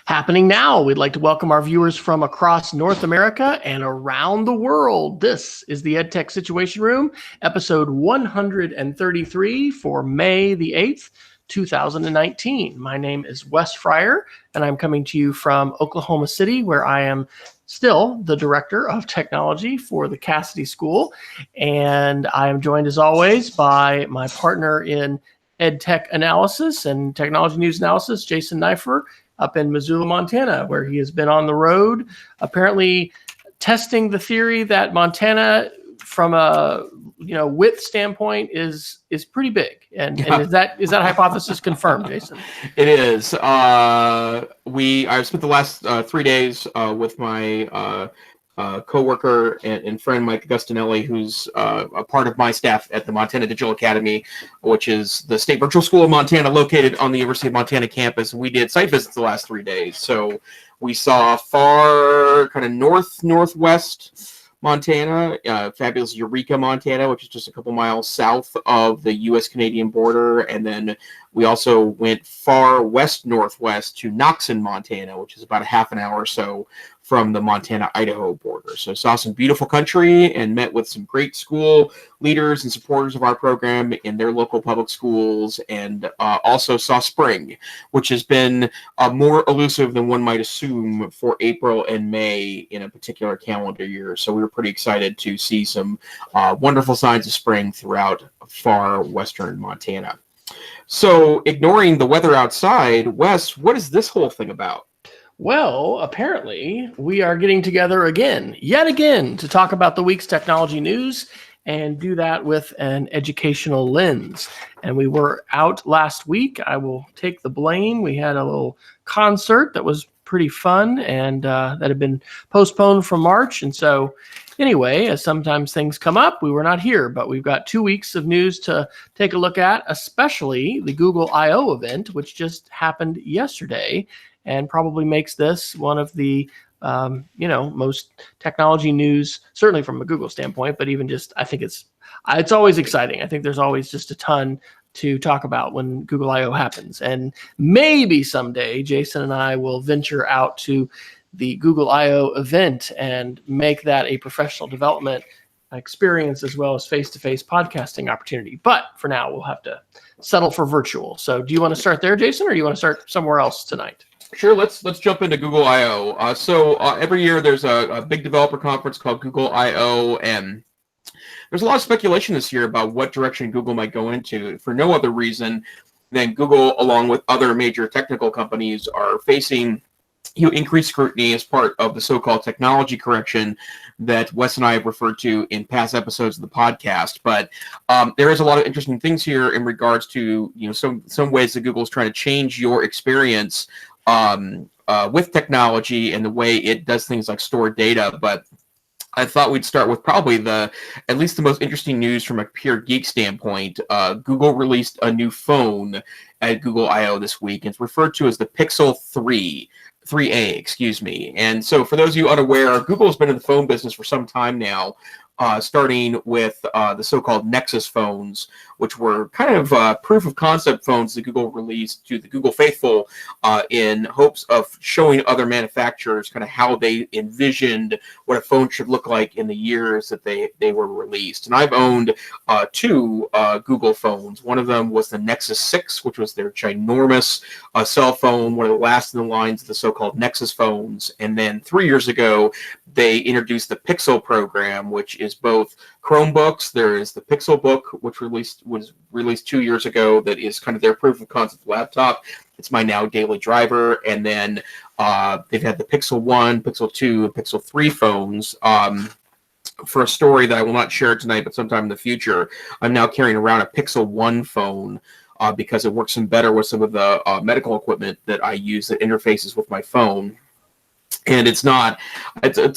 Happening now, we'd like to welcome our viewers from across North America and around the world. This is the EdTech Situation Room, episode 133 for May the 8th, 2019. My name is Wes Fryer, and I'm coming to you from Oklahoma City, where I am still the Director of Technology for the Cassidy School. And I am joined, as always, by my partner in EdTech analysis and technology news analysis, Jason Neiffer, up in Missoula, Montana, where he has been on the road, apparently testing the theory that Montana, from a width standpoint, is pretty big. And is that hypothesis confirmed, Jason? It is. I've spent the last 3 days with my co-worker and friend Mike Agustinelli, who's a part of my staff at the Montana Digital Academy, which is the state virtual school of Montana located on the University of Montana campus. And we did site visits the last 3 days. So we saw far kind of northwest Montana, fabulous Eureka, Montana, which is just a couple miles south of the U.S.-Canadian border. And then we also went far west-northwest to Knoxon, Montana, which is about a half an hour or so from the Montana-Idaho border. So saw some beautiful country and met with some great school leaders and supporters of our program in their local public schools, and also saw spring, which has been more elusive than one might assume for April and May in a particular calendar year. So we were pretty excited to see some wonderful signs of spring throughout far western Montana. So ignoring the weather outside, Wes, what is this whole thing about? Well, apparently we are getting together yet again, to talk about the week's technology news and do that with an educational lens. And we were out last week. I will take the blame. We had a little concert that was pretty fun, and that had been postponed from March. And so anyway, as sometimes things come up, we were not here, but we've got 2 weeks of news to take a look at, especially the Google I/O event, which just happened yesterday, and probably makes this one of the most technology news, certainly from a Google standpoint, but even just, I think it's always exciting. I think there's always just a ton to talk about when Google I/O happens. And maybe someday Jason and I will venture out to the Google I/O event and make that a professional development experience as well as face-to-face podcasting opportunity. But for now, we'll have to settle for virtual. So do you want to start there, Jason, or do you want to start somewhere else tonight? Sure, let's jump into Google I/O. So every year there's a big developer conference called Google I/O, and there's a lot of speculation this year about what direction Google might go into, for no other reason than Google, along with other major technical companies, are facing increased scrutiny as part of the so-called technology correction that Wes and I have referred to in past episodes of the podcast. But there is a lot of interesting things here in regards to some ways that Google is trying to change your experience with technology and the way it does things like store data. But I thought we'd start with probably at least the most interesting news from a pure geek standpoint. Google released a new phone at Google I/O this week. It's referred to as the Pixel 3A, excuse me. And so for those of you unaware, Google has been in the phone business for some time now, starting with the so-called Nexus phones, which were kind of proof of concept phones that Google released to the Google faithful in hopes of showing other manufacturers kind of how they envisioned what a phone should look like in the years that they were released. And I've owned two Google phones. One of them was the Nexus 6, which was their ginormous cell phone, one of the last in the lines of the so-called Nexus phones. And then 3 years ago, they introduced the Pixel program, which is both Chromebooks. There is the Pixel Book, which was released 2 years ago, that is kind of their proof of concept laptop. It's my now daily driver. And then they've had the Pixel 1, Pixel 2, and Pixel 3 phones. For a story that I will not share tonight, but sometime in the future, I'm now carrying around a Pixel 1 phone because it works better with some of the medical equipment that I use that interfaces with my phone. And it's a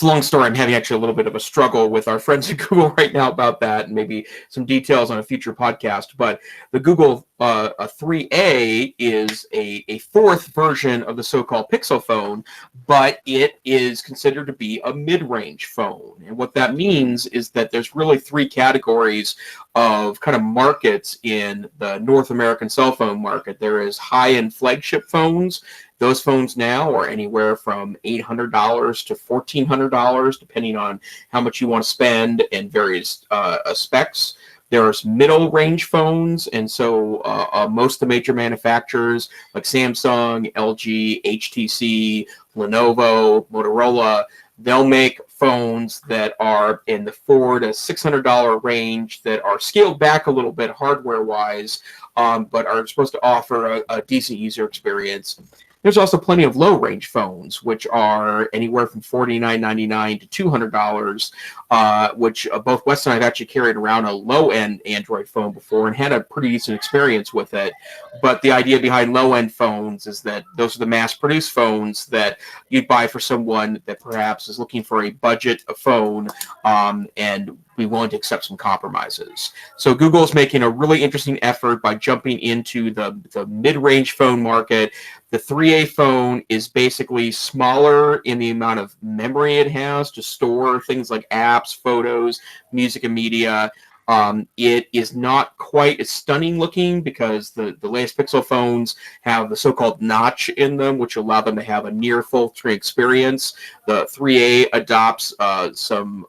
long story. I'm having actually a little bit of a struggle with our friends at Google right now about that, and maybe some details on a future podcast. But the Google a 3A is a fourth version of the so-called Pixel phone, but it is considered to be a mid-range phone. And what that means is that there's really three categories of kind of markets in the North American cell phone market. There is high-end flagship phones. Those phones now are anywhere from $800 to $1,400, depending on how much you want to spend and various specs. There's middle range phones, and so most of the major manufacturers like Samsung, LG, HTC, Lenovo, Motorola, they'll make phones that are in the $400 to $600 range that are scaled back a little bit hardware-wise, but are supposed to offer a decent user experience. There's also plenty of low-range phones, which are anywhere from $49.99 to $200, which both Wes and I have actually carried around a low-end Android phone before and had a pretty decent experience with it. But the idea behind low-end phones is that those are the mass-produced phones that you'd buy for someone that perhaps is looking for a budget phone and be willing to accept some compromises. So Google is making a really interesting effort by jumping into the mid-range phone market. The 3A phone is basically smaller in the amount of memory it has to store things like apps, photos, music, and media. It is not quite as stunning looking because the latest Pixel phones have the so-called notch in them, which allow them to have a near full screen experience. The 3A adopts some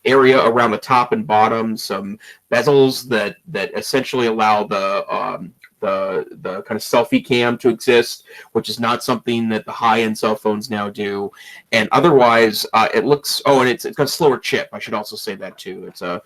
area around the top and bottom, some bezels that essentially allow the kind of selfie cam to exist, which is not something that the high-end cell phones now do. And otherwise, it looks, and it's got a slower chip. I should also say that too. It's a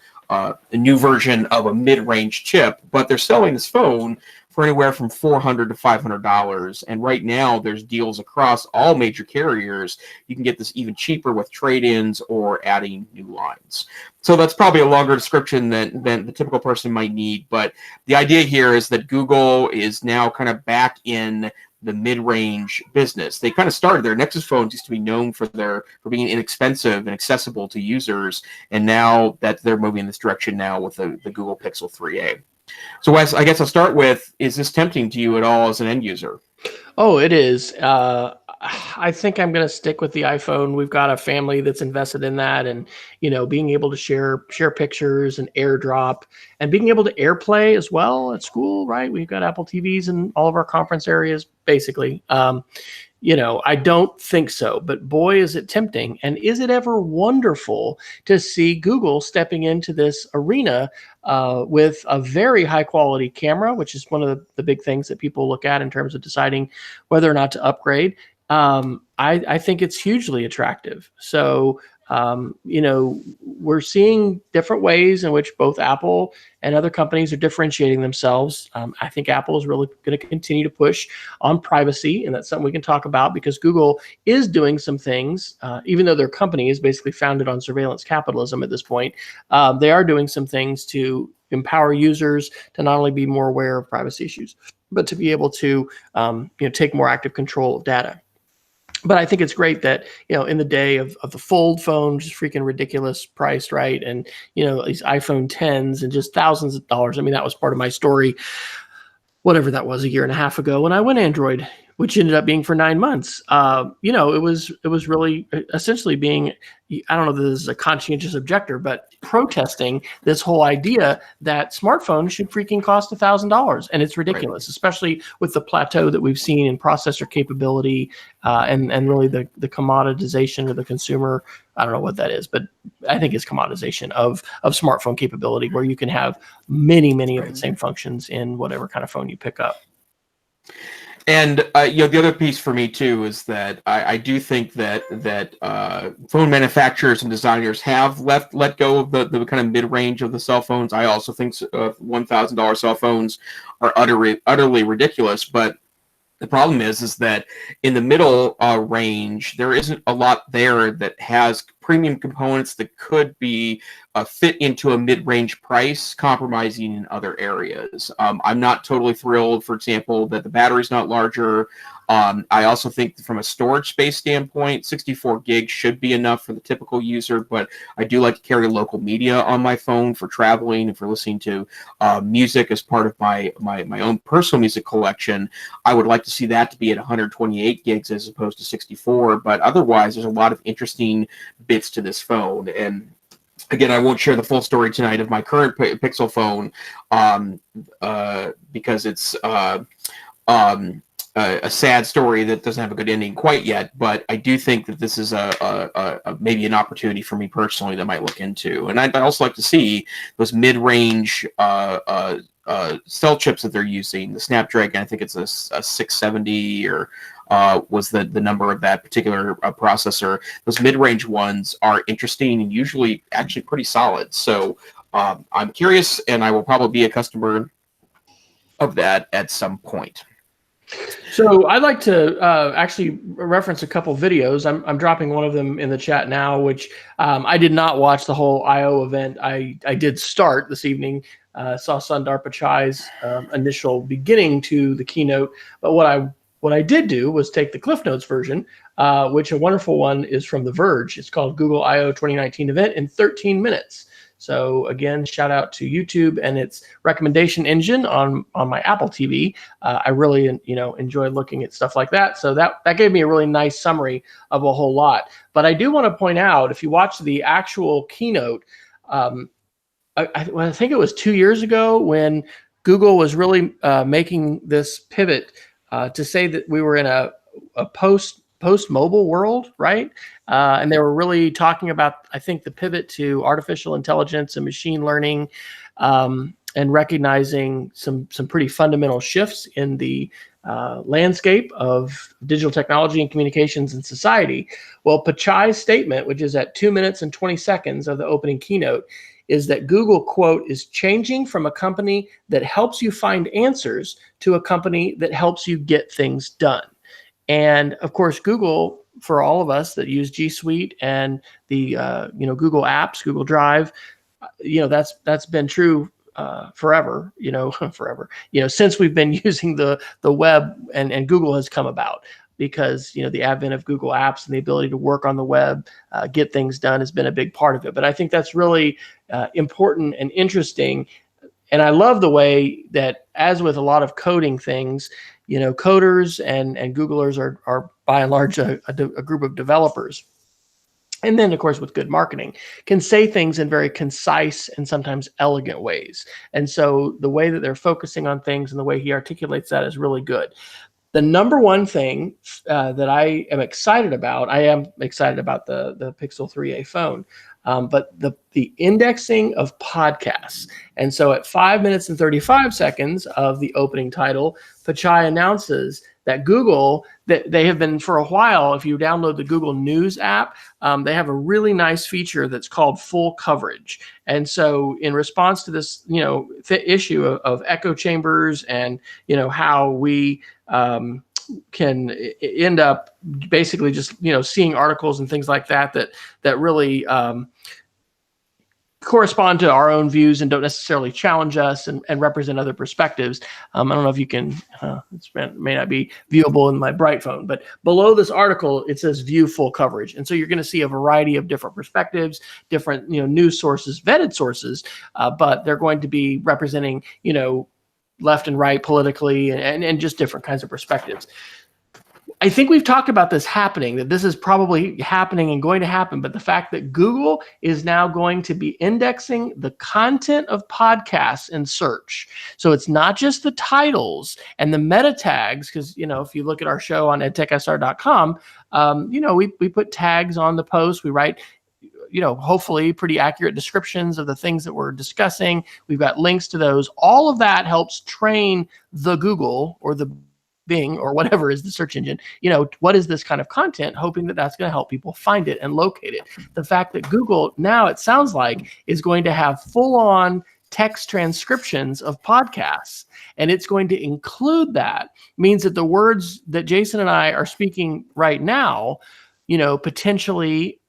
new version of a mid-range chip, but they're selling this phone for anywhere from $400 to $500. And right now, there's deals across all major carriers. You can get this even cheaper with trade-ins or adding new lines. So that's probably a longer description than the typical person might need. But the idea here is that Google is now kind of back in the mid-range business. They kind of started their Nexus phones used to be known for being inexpensive and accessible to users, and now that they're moving in this direction now with the Google Pixel 3a. So Wes, I guess I'll start with, is this tempting to you at all as an end user? Oh, it is. I think I'm going to stick with the iPhone. We've got a family that's invested in that, and being able to share pictures and AirDrop, and being able to AirPlay as well at school. Right, we've got Apple TVs in all of our conference areas, basically. I don't think so, but boy, is it tempting. And is it ever wonderful to see Google stepping into this arena with a very high quality camera, which is one of the big things that people look at in terms of deciding whether or not to upgrade. I think it's hugely attractive. So, we're seeing different ways in which both Apple and other companies are differentiating themselves. I think Apple is really going to continue to push on privacy, and that's something we can talk about because Google is doing some things, even though their company is basically founded on surveillance capitalism at this point. They are doing some things to empower users to not only be more aware of privacy issues, but to be able to take more active control of data. But I think it's great that, in the day of the fold phone, just freaking ridiculous priced, right? And, these iPhone 10s and just thousands of dollars. I mean, that was part of my story, whatever that was, a year and a half ago when I went Android, which ended up being for 9 months. It was really essentially being, I don't know if this is a conscientious objector, but protesting this whole idea that smartphones should freaking cost $1,000. And it's ridiculous, especially with the plateau that we've seen in processor capability and really the commoditization of the consumer. I don't know what that is, but I think it's commoditization of smartphone capability where you can have many of the same functions in whatever kind of phone you pick up. And the other piece for me too is that I do think that phone manufacturers and designers have let go of the kind of mid range of the cell phones. I also think $1,000 cell phones are utterly ridiculous. But the problem is that in the middle range there isn't a lot there that has premium components that could be fit into a mid-range price, compromising in other areas. I'm not totally thrilled, for example, that the battery's not larger. I also think from a storage space standpoint, 64 gigs should be enough for the typical user, but I do like to carry local media on my phone for traveling and for listening to music as part of my own personal music collection. I would like to see that to be at 128 gigs as opposed to 64, but otherwise there's a lot of interesting bits to this phone. And again, I won't share the full story tonight of my current Pixel phone because it's a sad story that doesn't have a good ending quite yet, but I do think that this is a maybe an opportunity for me personally that I might look into. And I'd also like to see those mid-range cell chips that they're using. The Snapdragon, I think it's a 670 or was the number of that particular processor. Those mid-range ones are interesting and usually actually pretty solid. So I'm curious, and I will probably be a customer of that at some point. So I'd like to actually reference a couple videos. I'm dropping one of them in the chat now, which I did not watch the whole I/O event. I did start this evening, saw Sundar Pichai's initial beginning to the keynote. But what I did do was take the Cliff Notes version, which a wonderful one is from The Verge. It's called Google I/O 2019 event in 13 minutes. So again, shout out to YouTube and its recommendation engine on my Apple TV. I really enjoy looking at stuff like that. So that gave me a really nice summary of a whole lot. But I do want to point out, if you watch the actual keynote, I think it was 2 years ago when Google was really making this pivot to say that we were in a post-mobile world, right? And they were really talking about, I think, the pivot to artificial intelligence and machine learning, and recognizing some pretty fundamental shifts in the landscape of digital technology and communications in society. Well, Pichai's statement, which is at 2 minutes and 20 seconds of the opening keynote, is that Google, quote, is changing from a company that helps you find answers to a company that helps you get things done. And of course, Google, for all of us that use G Suite and the Google Apps, Google Drive, that's been true forever. Forever. Since we've been using the web and Google has come about, because the advent of Google Apps and the ability to work on the web, get things done, has been a big part of it. But I think that's really important and interesting. And I love the way that, as with a lot of coding things, coders and Googlers are by and large a group of developers. And then, of course, with good marketing, can say things in very concise and sometimes elegant ways. And so the way that they're focusing on things and the way he articulates that is really good. The number one thing that I am excited about the Pixel 3a phone, but the indexing of podcasts. And so at 5 minutes and 35 seconds of the opening title, Pichai announces that Google, that they have been for a while, if you download the Google News app, they have a really nice feature that's called full coverage. And so in response to this, issue of echo chambers and, how we can end up basically just, seeing articles and things like that really correspond to our own views and don't necessarily challenge us and represent other perspectives. I don't know if you can, it may not be viewable in my bright phone, but below this article, it says view full coverage. And so you're going to see a variety of different perspectives, different, news sources, vetted sources, but they're going to be representing, left and right politically and just different kinds of perspectives. I think we've talked about this happening, that this is probably happening and going to happen, but the fact that Google is now going to be indexing the content of podcasts in search. So it's not just the titles and the meta tags, because, if you look at our show on edtechsr.com, we put tags on the post. We write, hopefully pretty accurate descriptions of the things that we're discussing. We've got links to those. All of that helps train the Google or the Bing or whatever is the search engine, what is this kind of content, hoping that that's going to help people find it and locate it. The fact that Google now, it sounds like, is going to have full-on text transcriptions of podcasts, and it's going to include that, means that the words that Jason and I are speaking right now, potentially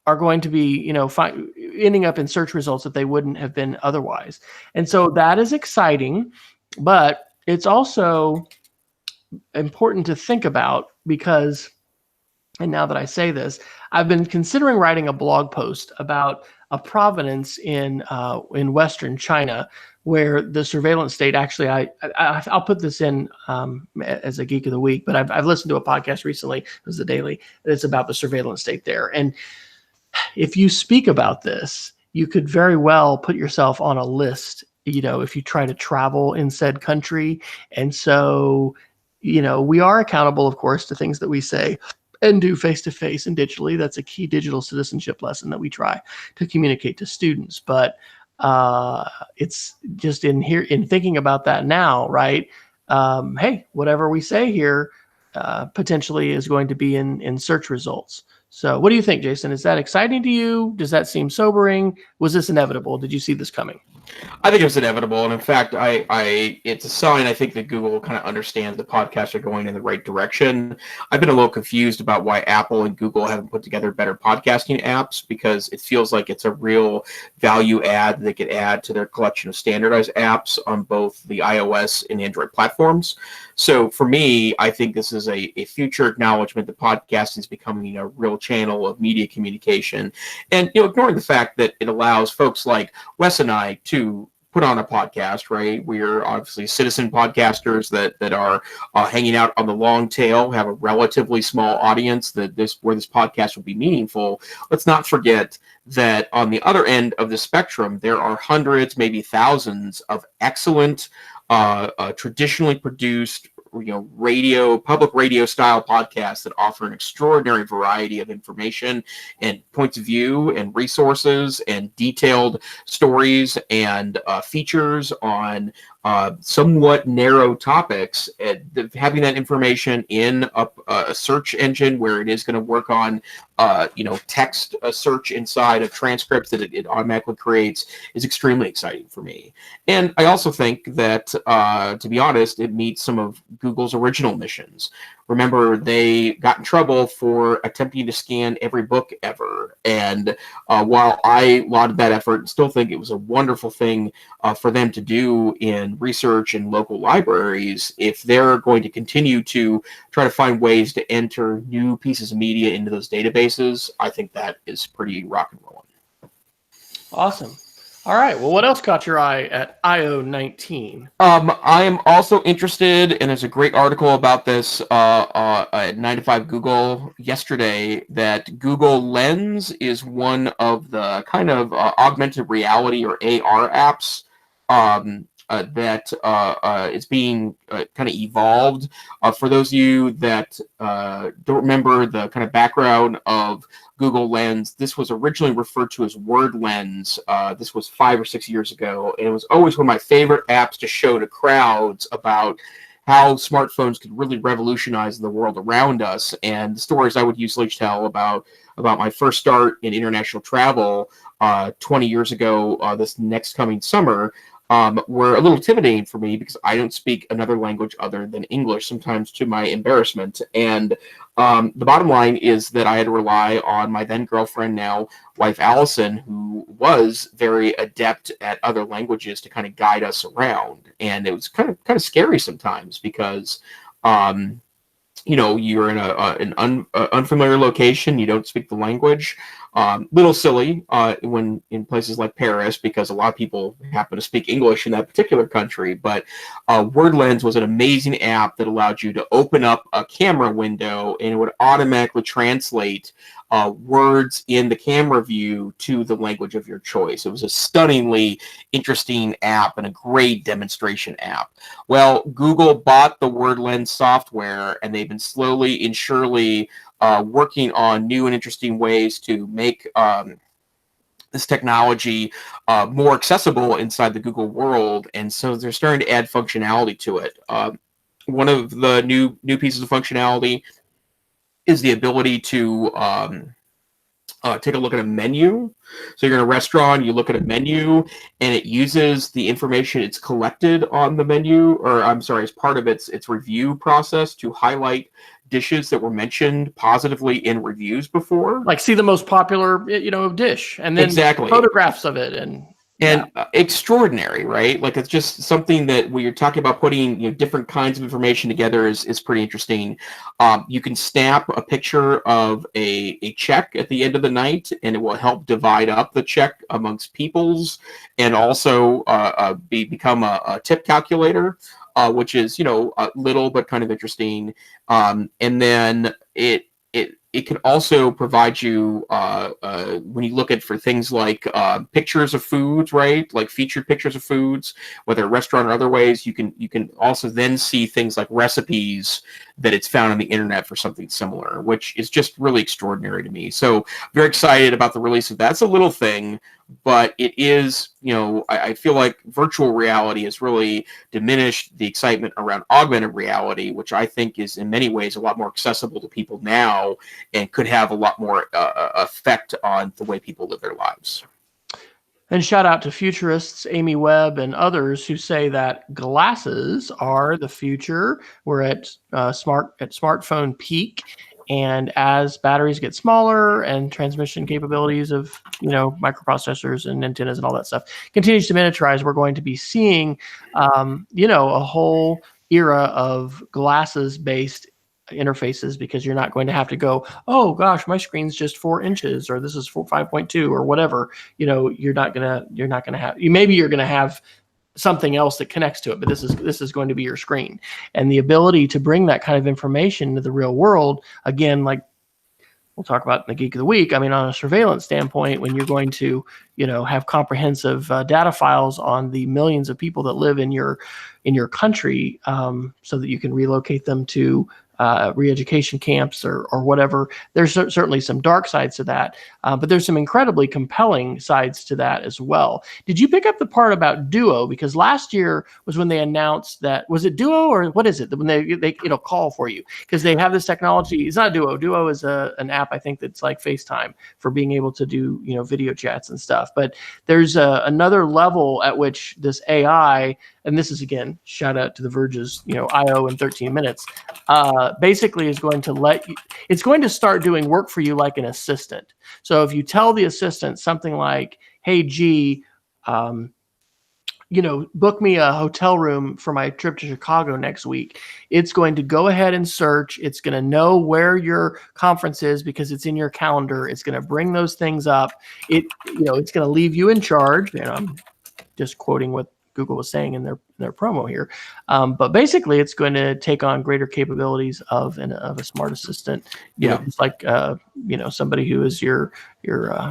are going to be, ending up in search results that they wouldn't have been otherwise. And so that is exciting, but it's also important to think about because, and now that I say this, I've been considering writing a blog post about a province in Western China where the surveillance state actually, I'll put this in as a Geek of the Week, but I've listened to a podcast recently, it was the Daily, it's about the surveillance state there. And if you speak about this, you could very well put yourself on a list, if you try to travel in said country. And so, we are accountable, of course, to things that we say and do face-to-face and digitally. That's a key digital citizenship lesson that we try to communicate to students. But it's just in thinking about that now, right? Hey, whatever we say here potentially is going to be in search results. So what do you think, Jason? Is that exciting to you? Does that seem sobering? Was this inevitable? Did you see this coming? I think it's inevitable, and in fact, it's a sign. I think that Google kind of understands the podcasts are going in the right direction. I've been a little confused about why Apple and Google haven't put together better podcasting apps, because it feels like it's a real value add they could add to their collection of standardized apps on both the iOS and Android platforms. So for me, I think this is a future acknowledgement that podcasting is becoming a real channel of media communication, and ignoring the fact that it allows folks like Wes and I to put on a podcast, right? We're obviously citizen podcasters that are hanging out on the long tail, have a relatively small audience where this podcast will be meaningful. Let's not forget that on the other end of the spectrum, there are hundreds, maybe thousands of excellent, traditionally produced, public radio style podcasts that offer an extraordinary variety of information and points of view and resources and detailed stories and features on somewhat narrow topics. Having that information in a search engine where it is going to work on text search inside of transcripts that it automatically creates is extremely exciting for me. And I also think that, to be honest, it meets some of Google's original missions. Remember, they got in trouble for attempting to scan every book ever. And while I lauded that effort and still think it was a wonderful thing for them to do in research in local libraries, if they're going to continue to try to find ways to enter new pieces of media into those databases, I think that is pretty rock and rolling. Awesome. All right. Well, what else caught your eye at IO19? I am also interested, and there's a great article about this at 9 to 5 Google yesterday, that Google Lens is one of the kind of augmented reality or AR apps that is being kind of evolved. For those of you that don't remember the kind of background of Google Lens, this was originally referred to as Word Lens. This was 5 or 6 years ago, and it was always one of my favorite apps to show to crowds about how smartphones could really revolutionize the world around us. And the stories I would usually tell about my first start in international travel 20 years ago, this next coming summer, were a little intimidating for me because I don't speak another language other than English, sometimes to my embarrassment. And the bottom line is that I had to rely on my then girlfriend, now wife Allison, who was very adept at other languages to kind of guide us around. And it was kind of scary sometimes because you're in an unfamiliar location, you don't speak the language. Little silly when in places like Paris, because a lot of people happen to speak English in that particular country. But WordLens was an amazing app that allowed you to open up a camera window, and it would automatically translate words in the camera view to the language of your choice. It was a stunningly interesting app and a great demonstration app. Well, Google bought the WordLens software, and they've been slowly and surely working on new and interesting ways to make this technology more accessible inside the Google world. And so they're starting to add functionality to it. One of the new pieces of functionality is the ability to take a look at a menu. So you're in a restaurant, you look at a menu, and it uses the information it's collected on the menu, or I'm sorry, as part of its review process to highlight dishes that were mentioned positively in reviews before. Like see the most popular, dish, and then Exactly. photographs of it, and extraordinary, right? Like it's just something that when you're talking about putting different kinds of information together is pretty interesting. You can snap a picture of a check at the end of the night, and it will help divide up the check amongst peoples, and also become a tip calculator, which is little but kind of interesting. And then it can also provide you when you look at for things like pictures of foods, right? Like featured pictures of foods, whether restaurant or other ways. You can also then see things like recipes that it's found on the internet for something similar, which is just really extraordinary to me. So very excited about the release of that. It's a little thing, but it is, I feel like virtual reality has really diminished the excitement around augmented reality, which I think is in many ways a lot more accessible to people now and could have a lot more effect on the way people live their lives. And shout out to futurists, Amy Webb and others who say that glasses are the future. We're at smartphone peak. And as batteries get smaller and transmission capabilities of, microprocessors and antennas and all that stuff continues to miniaturize, we're going to be seeing, a whole era of glasses-based interfaces, because you're not going to have to go, oh gosh, my screen's just 4 inches, or this is 5.2 or whatever. You're not gonna have. Maybe you're gonna have something else that connects to it, but this is going to be your screen. And the ability to bring that kind of information to the real world, again, like we'll talk about in the Geek of the Week. I mean, on a surveillance standpoint, when you're going to, have comprehensive data files on the millions of people that live in your country, so that you can relocate them to re-education camps or whatever. There's certainly some dark sides to that, but there's some incredibly compelling sides to that as well. Did you pick up the part about Duo? Because last year was when they announced that, was it Duo or what is it? When they call for you, because they have this technology. It's not Duo. Duo is an app, I think, that's like FaceTime for being able to do, video chats and stuff. But there's another level at which this AI, and this is, again, shout out to The Verge's, I/O in 13 minutes, basically is going to it's going to start doing work for you like an assistant. So if you tell the assistant something like, hey, G, book me a hotel room for my trip to Chicago next week, it's going to go ahead and search. It's going to know where your conference is because it's in your calendar. It's going to bring those things up. It's going to leave you in charge. And I'm just quoting what Google was saying in their promo here, but basically, it's going to take on greater capabilities of a smart assistant. Just like somebody who is your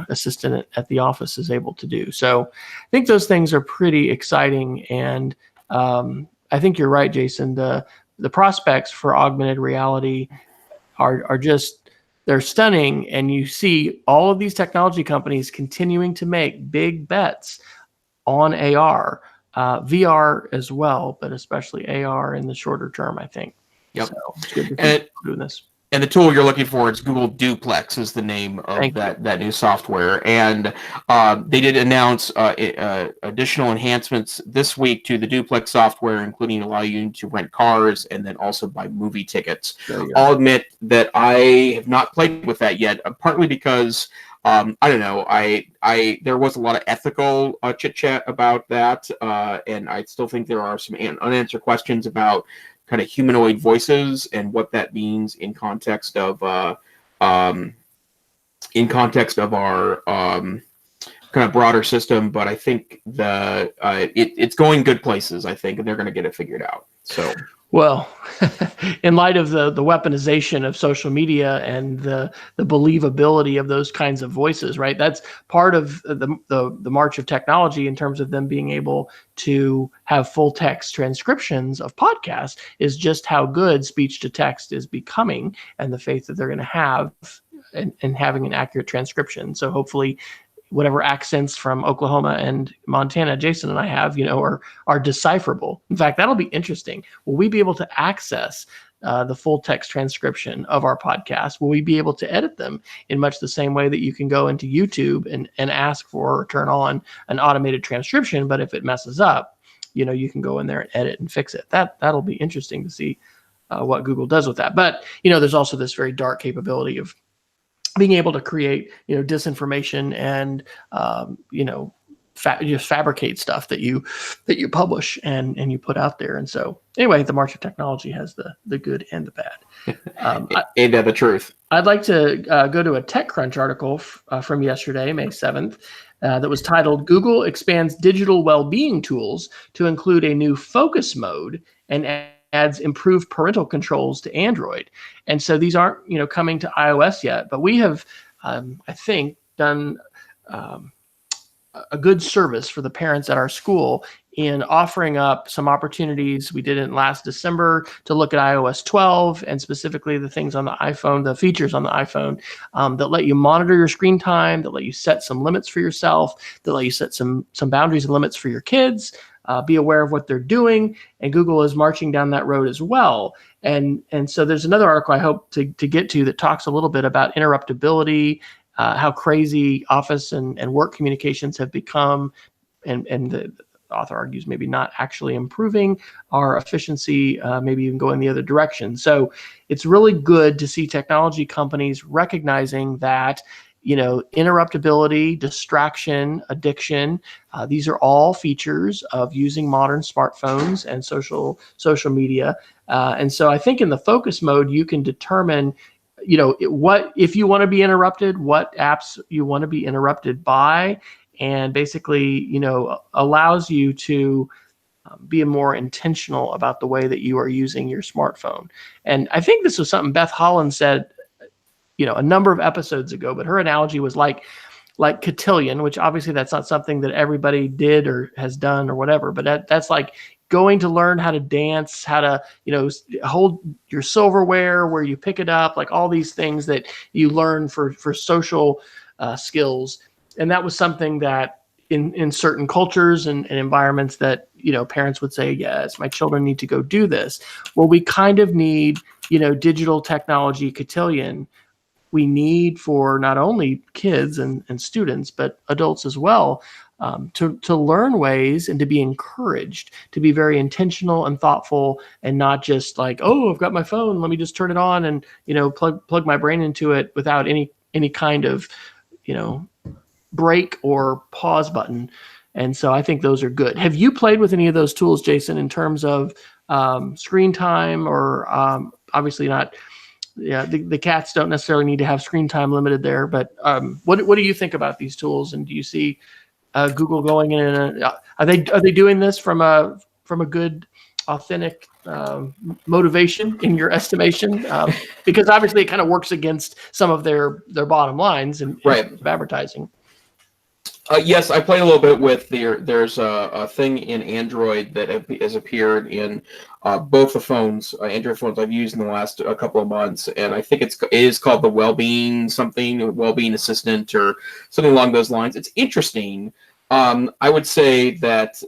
assistant at the office is able to do. So, I think those things are pretty exciting, and I think you're right, Jason. The prospects for augmented reality are just, they're stunning, and you see all of these technology companies continuing to make big bets on AR. VR as well, but especially AR in the shorter term, I think. Yep. So it's good to keep doing this. And the tool you're looking for is Google Duplex is the name of that new software. And they did announce additional enhancements this week to the Duplex software, including allow you to rent cars and then also buy movie tickets. I'll admit that I have not played with that yet, partly because I don't know. There was a lot of ethical chit chat about that, and I still think there are some unanswered questions about kind of humanoid voices and what that means in context of our kind of broader system. But I think it's going good places. I think, and they're going to get it figured out. So. Well, in light of the weaponization of social media and the believability of those kinds of voices, right? That's part of the march of technology in terms of them being able to have full text transcriptions of podcasts, is just how good speech to text is becoming, and the faith that they're going to have in having an accurate transcription. So hopefully, whatever accents from Oklahoma and Montana Jason and I have, are decipherable. In fact, that'll be interesting. Will we be able to access the full text transcription of our podcast? Will we be able to edit them in much the same way that you can go into YouTube and ask for or turn on an automated transcription? But if it messes up, you can go in there and edit and fix it. That'll be interesting to see what Google does with that. But there's also this very dark capability of being able to create disinformation and just fabricate stuff that you publish and you put out there. And so anyway, the March of Technology has the good and the bad. And the truth. I'd like to go to a TechCrunch article from yesterday, May 7th, that was titled "Google Expands Digital Wellbeing Tools to Include a New Focus Mode and adds improved parental controls to Android." And so these aren't coming to iOS yet, but we have, I think, done a good service for the parents at our school in offering up some opportunities. We did it last December to look at iOS 12 and specifically the things on the iPhone, the features on the iPhone that let you monitor your screen time, that let you set some limits for yourself, that let you set some boundaries and limits for your kids, be aware of what they're doing. And Google is marching down that road as well. And so there's another article I hope to get to that talks a little bit about interruptibility, how crazy office and work communications have become, and the author argues maybe not actually improving our efficiency, maybe even going the other direction. So it's really good to see technology companies recognizing that interruptibility, distraction, addiction, these are all features of using modern smartphones and social media. And so I think in the focus mode, you can determine what if you want to be interrupted, what apps you want to be interrupted by, and basically allows you to be more intentional about the way that you are using your smartphone. And I think this was something Beth Holland said a number of episodes ago, but her analogy was like cotillion, which obviously that's not something that everybody did or has done or whatever, but that's like going to learn how to dance, how to, hold your silverware, where you pick it up, like all these things that you learn for social skills. And that was something that in certain cultures and environments that, parents would say, yes, my children need to go do this. Well, we kind of need, digital technology cotillion. We need for not only kids and students, but adults as well, to learn ways and to be encouraged to be very intentional and thoughtful, and not just like, oh, I've got my phone, let me just turn it on and plug my brain into it without any kind of break or pause button. And so I think those are good. Have you played with any of those tools, Jason, in terms of screen time, or obviously not? Yeah, the cats don't necessarily need to have screen time limited there, but what do you think about these tools? And do you see Google going in? Are they doing this from a good, authentic motivation in your estimation? Because obviously it kind of works against some of their bottom lines and of advertising. Yes, I played a little bit with there's a thing in Android that has appeared in both the phones, Android phones I've used in the last couple of months, and I think it is called the Wellbeing Assistant or something along those lines. It's interesting. I would say that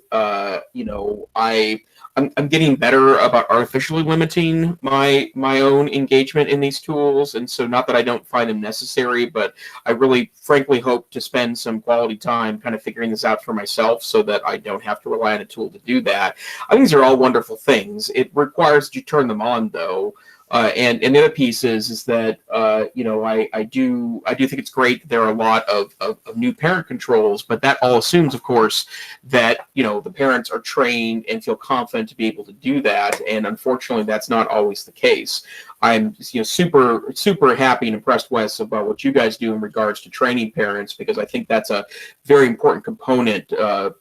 I'm getting better about artificially limiting my own engagement in these tools, and so not that I don't find them necessary, but I really frankly hope to spend some quality time kind of figuring this out for myself so that I don't have to rely on a tool to do that. I think these are all wonderful things. It requires that you turn them on, though. And the other piece is that I do think it's great that there are a lot of new parent controls, but that all assumes, of course, that the parents are trained and feel confident to be able to do that. And unfortunately, that's not always the case. I'm super happy and impressed, Wes, about what you guys do in regards to training parents, because I think that's a very important component.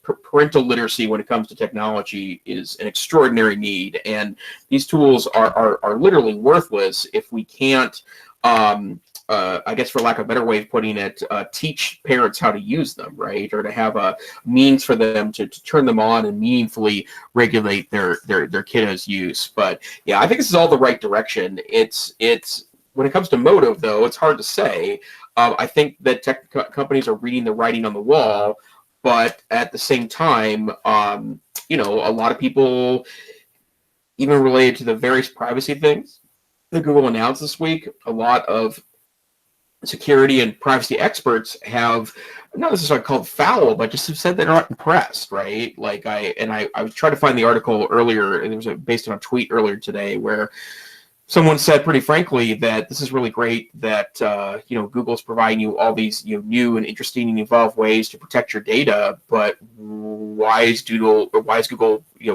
Parental literacy when it comes to technology is an extraordinary need, and these tools are literally worthless if we can't, I guess for lack of a better way of putting it, teach parents how to use them, right? Or to have a means for them to turn them on and meaningfully regulate their kiddos' use. But yeah, I think this is all the right direction. It's when it comes to motive, though, it's hard to say. I think that tech companies are reading the writing on the wall, but at the same time, a lot of people, even related to the various privacy things that Google announced this week, a lot of security and privacy experts have not necessarily called foul, but just have said they're not impressed, right? Like I was trying to find the article earlier, and it was based on a tweet earlier today where someone said pretty frankly that this is really great that Google's providing you all these new and interesting and evolved ways to protect your data, but why is Google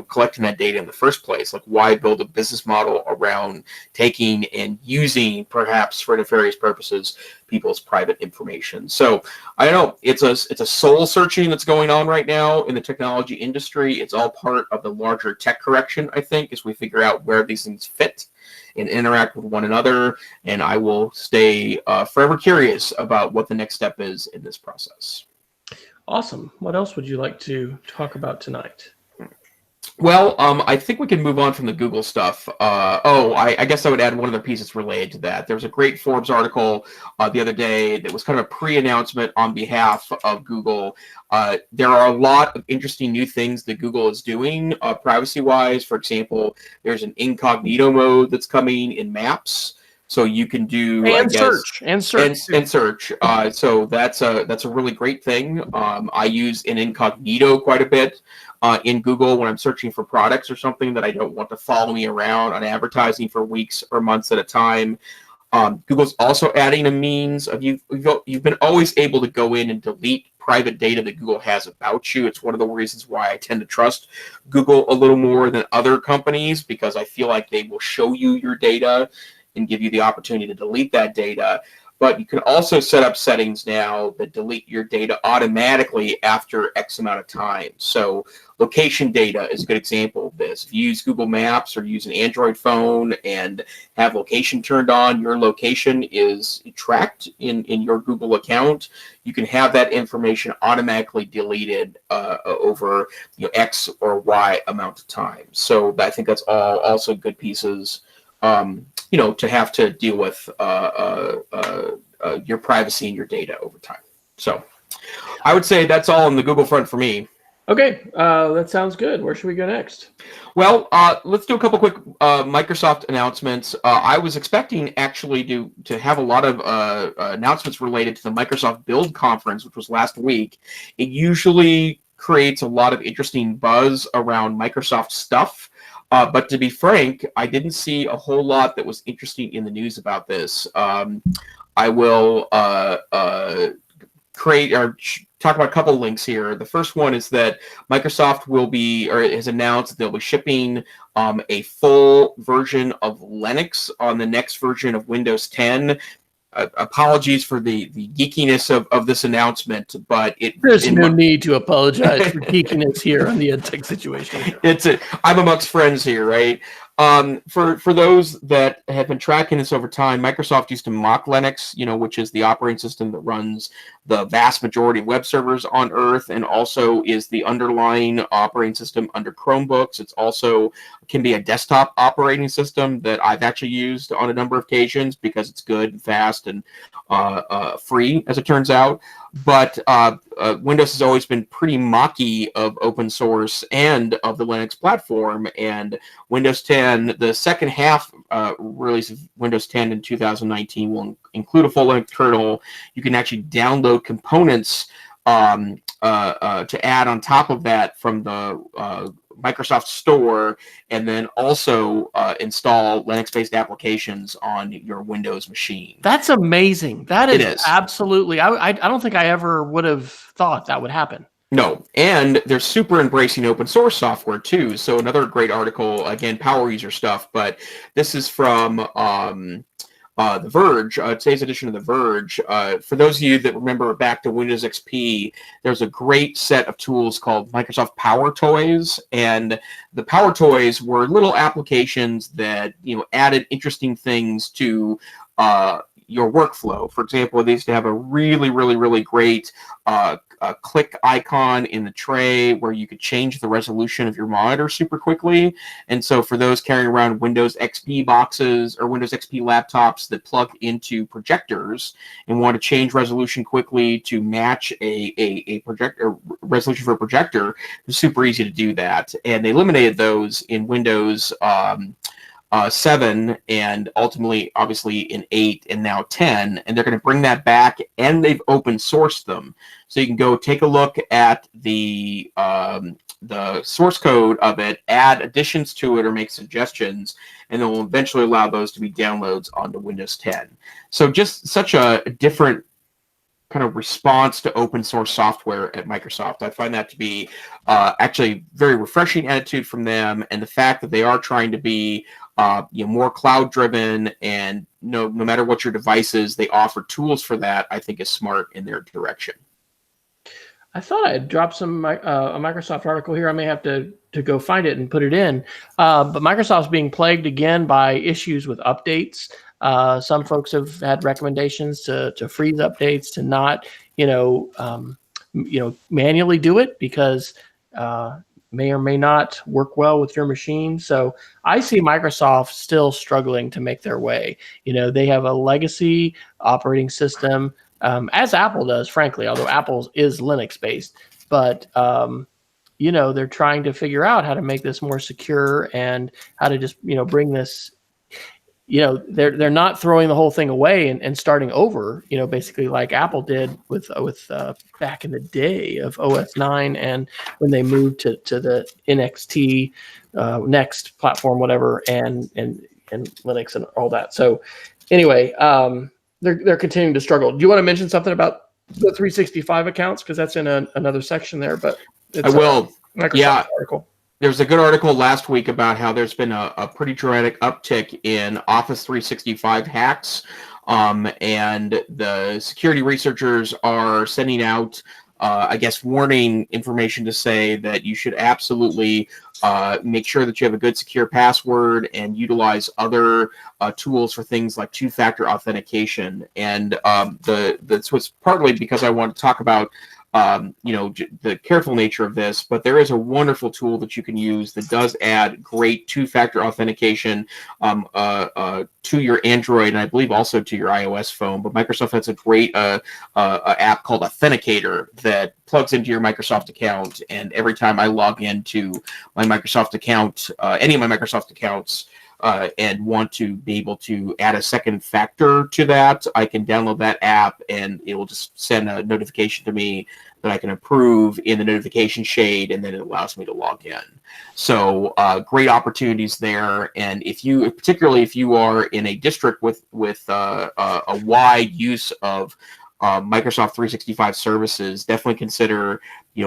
collecting that data in the first place? Like, why build a business model around taking and using, perhaps for nefarious purposes, people's private information? So I don't know. It's a soul searching that's going on right now in the technology industry. It's all part of the larger tech correction, I think, as we figure out where these things fit and interact with one another. And I will stay forever curious about what the next step is in this process. Awesome. What else would you like to talk about tonight? Well, I think we can move on from the Google stuff. I guess I would add one other piece that's related to that. There was a great Forbes article the other day that was kind of a pre-announcement on behalf of Google. There are a lot of interesting new things that Google is doing privacy-wise. For example, there's an incognito mode that's coming in Maps. So you can do search. So that's a really great thing. I use an incognito quite a bit in Google when I'm searching for products or something that I don't want to follow me around on advertising for weeks or months at a time. Google's also adding a means of you've been always able to go in and delete private data that Google has about you. It's one of the reasons why I tend to trust Google a little more than other companies, because I feel like they will show you your data and give you the opportunity to delete that data. But you can also set up settings now that delete your data automatically after X amount of time. So location data is a good example of this. If you use Google Maps or use an Android phone and have location turned on, your location is tracked in your Google account. You can have that information automatically deleted over X or Y amount of time. So I think that's all also good pieces to have to deal with your privacy and your data over time. So I would say that's all on the Google front for me. Okay, that sounds good. Where should we go next? Well, let's do a couple quick Microsoft announcements. I was expecting actually to have a lot of announcements related to the Microsoft Build Conference, which was last week. It usually creates a lot of interesting buzz around Microsoft stuff. But to be frank, I didn't see a whole lot that was interesting in the news about this. I will create or talk about a couple links here. The first one is that Microsoft has announced that they'll be shipping a full version of Linux on the next version of Windows 10. Apologies for the geekiness of this announcement, but there's no need to apologize for geekiness here on the EdTech situation. I'm amongst friends here, right? For those that have been tracking this over time, Microsoft used to mock Linux, which is the operating system that runs the vast majority of web servers on Earth, and also is the underlying operating system under Chromebooks. It's also can be a desktop operating system that I've actually used on a number of occasions because it's good and fast and free, as it turns out. But Windows has always been pretty mocky of open source and of the Linux platform. And Windows 10, the second half release of Windows 10 in 2019 will include a full Linux kernel. You can actually download components to add on top of that from the Microsoft Store, and then also install Linux-based applications on your Windows machine. That's amazing. That is absolutely. I don't think I ever would have thought that would happen. No, and they're super embracing open source software too. So another great article, again, power user stuff, but this is from The Verge, today's edition of The Verge. For those of you that remember back to Windows XP, there's a great set of tools called Microsoft Power Toys, and the Power Toys were little applications that added interesting things to your workflow. For example, they used to have a really, really, really great click icon in the tray where you could change the resolution of your monitor super quickly. And so for those carrying around Windows XP boxes or Windows XP laptops that plug into projectors and want to change resolution quickly to match a projector resolution for a projector, it's super easy to do that. And they eliminated those in Windows 7 and ultimately, obviously, in 8 and now 10. And they're going to bring that back, and they've open sourced them. So you can go take a look at the source code of it, add additions to it, or make suggestions, and then we'll eventually allow those to be downloads onto Windows 10. So just such a different kind of response to open source software at Microsoft. I find that to be actually very refreshing attitude from them, and the fact that they are trying to be more cloud driven, and no matter what your device is, they offer tools for that, I think is smart in their direction. I thought I had dropped a Microsoft article here. I may have to go find it and put it in. But Microsoft's being plagued again by issues with updates. Some folks have had recommendations to freeze updates, to not, manually do it, because may or may not work well with your machine. So I see Microsoft still struggling to make their way. They have a legacy operating system, as Apple does, frankly, although Apple is Linux based, but they're trying to figure out how to make this more secure, and how to just, bring this, they're not throwing the whole thing away and starting over, basically like Apple did with back in the day of OS 9, and when they moved to the NXT Next platform, whatever, and Linux and all that. So anyway, they're continuing to struggle. Do you want to mention something about the 365 accounts? Because that's in another section there, but it's I will. Microsoft article. There's a good article last week about how there's been a pretty dramatic uptick in Office 365 hacks, and the security researchers are sending out, warning information to say that you should absolutely make sure that you have a good secure password, and utilize other tools for things like two-factor authentication. And this was partly because I want to talk about the careful nature of this, but there is a wonderful tool that you can use that does add great two-factor authentication to your Android, and I believe also to your iOS phone. But Microsoft has a great app called Authenticator that plugs into your Microsoft account, and every time I log into my Microsoft account, any of my Microsoft accounts, and want to be able to add a second factor to that, I can download that app, and it will just send a notification to me that I can approve in the notification shade, and then it allows me to log in. So great opportunities there. And particularly if you are in a district with a wide use of Microsoft 365 services, definitely consider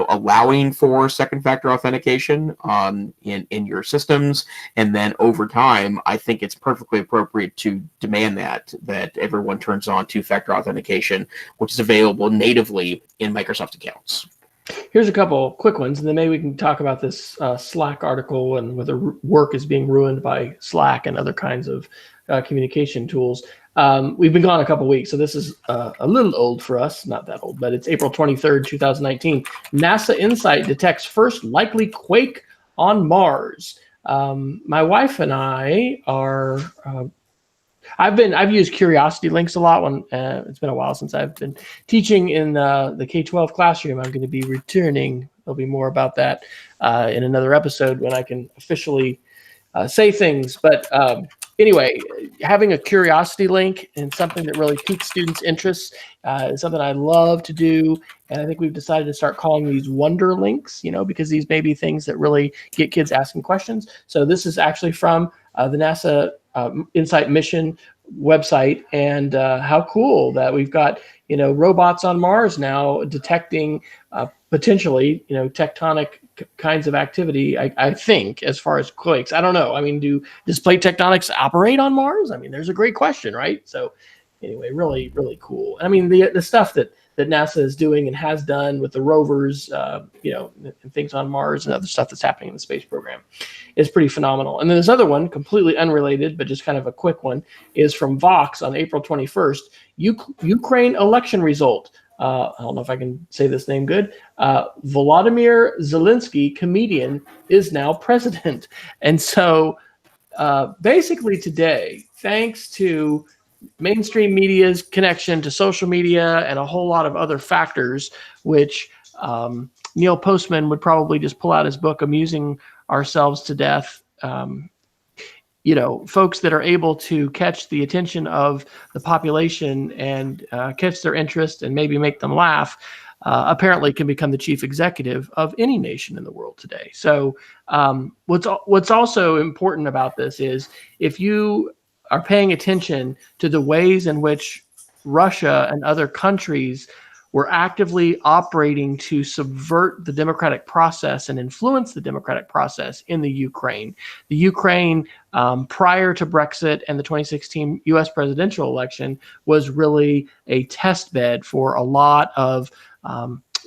allowing for second factor authentication in your systems, and then over time I think it's perfectly appropriate to demand that everyone turns on two-factor authentication, which is available natively in Microsoft accounts. Here's a couple quick ones, and then maybe we can talk about this Slack article and whether work is being ruined by Slack and other kinds of communication tools. We've been gone a couple weeks, so this is a little old for us. Not that old, but it's April 23rd, 2019. NASA InSight detects first likely quake on Mars. My wife and I are... I've used curiosity links a lot when it's been a while since I've been teaching in the K-12 classroom. I'm going to be returning. There'll be more about that in another episode when I can officially say things. But anyway, having a curiosity link and something that really piques students' interests is something I love to do. And I think we've decided to start calling these wonder links, because these may be things that really get kids asking questions. So this is actually from the NASA InSight mission website, and how cool that we've got robots on Mars now detecting potentially tectonic kinds of activity. I think as far as quakes, I don't know. I mean, does plate tectonics operate on Mars? I mean, there's a great question, right? So anyway, really, really cool. I mean, the stuff that NASA is doing and has done with the rovers, and things on Mars and other stuff that's happening in the space program is pretty phenomenal. And then this other one, completely unrelated, but just kind of a quick one, is from Vox on April 21st. Ukraine election result. I don't know if I can say this name good. Volodymyr Zelensky, comedian, is now president. And so basically today, thanks to mainstream media's connection to social media and a whole lot of other factors, which Neil Postman would probably just pull out his book, Amusing Ourselves to Death. folks that are able to catch the attention of the population and catch their interest and maybe make them laugh, apparently can become the chief executive of any nation in the world today. So what's also important about this is if you are paying attention to the ways in which Russia and other countries were actively operating to subvert the democratic process and influence the democratic process in the Ukraine. The Ukraine, prior to Brexit and the 2016 U.S. presidential election, was really a test bed for a lot of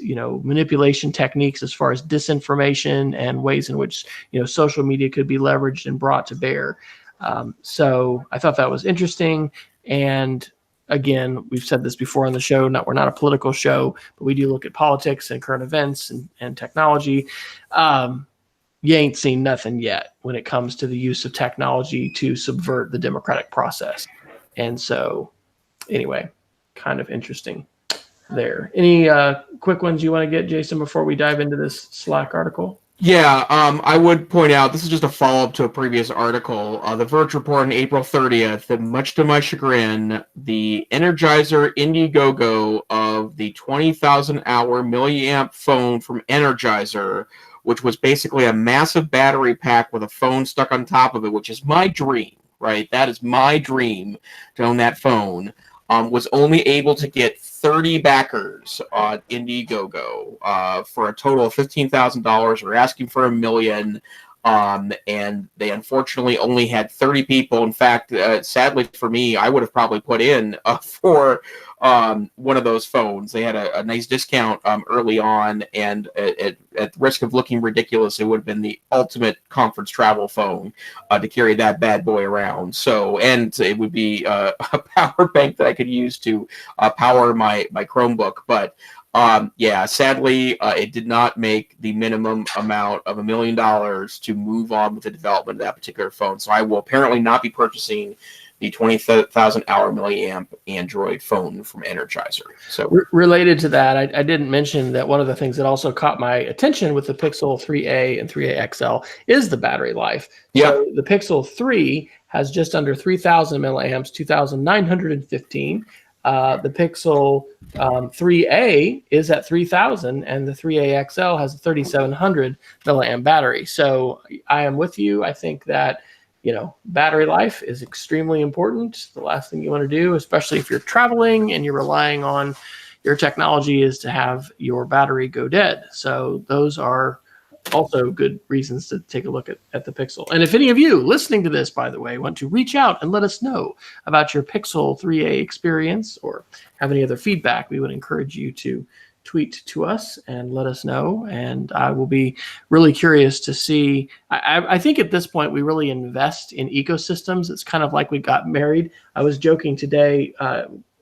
manipulation techniques as far as disinformation and ways in which social media could be leveraged and brought to bear. So I thought that was interesting. And again, we've said this before on the show, we're not a political show, but we do look at politics and current events and technology. You ain't seen nothing yet when it comes to the use of technology to subvert the democratic process. And so anyway, kind of interesting there. Any quick ones you want to get, Jason, before we dive into this Slack article? Yeah, I would point out, this is just a follow-up to a previous article. The Verge reported on April 30th that, much to my chagrin, the Energizer Indiegogo of the 20,000-hour milliamp phone from Energizer, which was basically a massive battery pack with a phone stuck on top of it, which is my dream, right? That is my dream, to own that phone. Was only able to get 30 backers on Indiegogo for a total of $15,000. We're asking for $1 million, and they unfortunately only had 30 people. In fact, sadly for me, I would have probably put in for one of those phones. They had a nice discount early on, and at risk of looking ridiculous, it would have been the ultimate conference travel phone to carry that bad boy around. So, and it would be a power bank that I could use to power my Chromebook. But sadly, it did not make the minimum amount of $1 million to move on with the development of that particular phone. So I will apparently not be purchasing the 20,000-hour milliamp Android phone from Energizer. So related to that, I didn't mention that one of the things that also caught my attention with the Pixel 3a and 3a XL is the battery life. Yeah. So the Pixel 3 has just under 3,000 milliamps, 2,915. The Pixel 3a is at 3,000, and the 3a XL has a 3,700 milliamp battery. So I am with you. I think that battery life is extremely important. The last thing you want to do, especially if you're traveling and you're relying on your technology, is to have your battery go dead. So those are also good reasons to take a look at the Pixel. And if any of you listening to this, by the way, want to reach out and let us know about your Pixel 3a experience or have any other feedback, we would encourage you to tweet to us and let us know. And I will be really curious to see. I think at this point, we really invest in ecosystems. It's kind of like we got married. I was joking today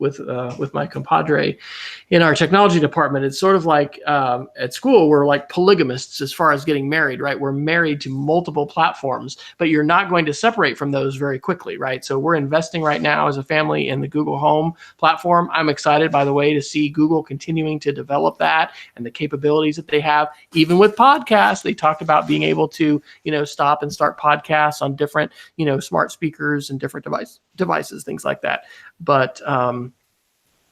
with my compadre in our technology department. It's sort of like at school, we're like polygamists as far as getting married, right? We're married to multiple platforms, but you're not going to separate from those very quickly, right? So we're investing right now as a family in the Google Home platform. I'm excited, by the way, to see Google continuing to develop that and the capabilities that they have. Even with podcasts, they talked about being able to, stop and start podcasts on different, smart speakers and different devices, things like that. But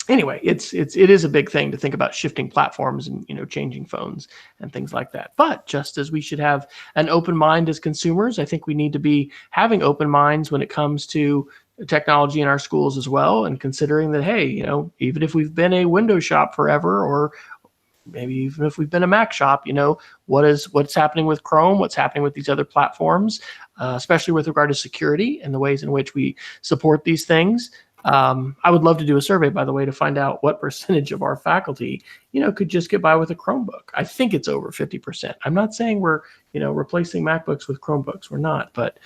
anyway, it is a big thing to think about shifting platforms and changing phones and things like that. But just as we should have an open mind as consumers, I think we need to be having open minds when it comes to technology in our schools as well, and considering that, hey, even if we've been a Windows shop forever, or maybe even if we've been a Mac shop, what's happening with Chrome, what's happening with these other platforms, especially with regard to security and the ways in which we support these things. I would love to do a survey, by the way, to find out what percentage of our faculty, could just get by with a Chromebook. I think it's over 50%. I'm not saying we're, replacing MacBooks with Chromebooks. We're not, but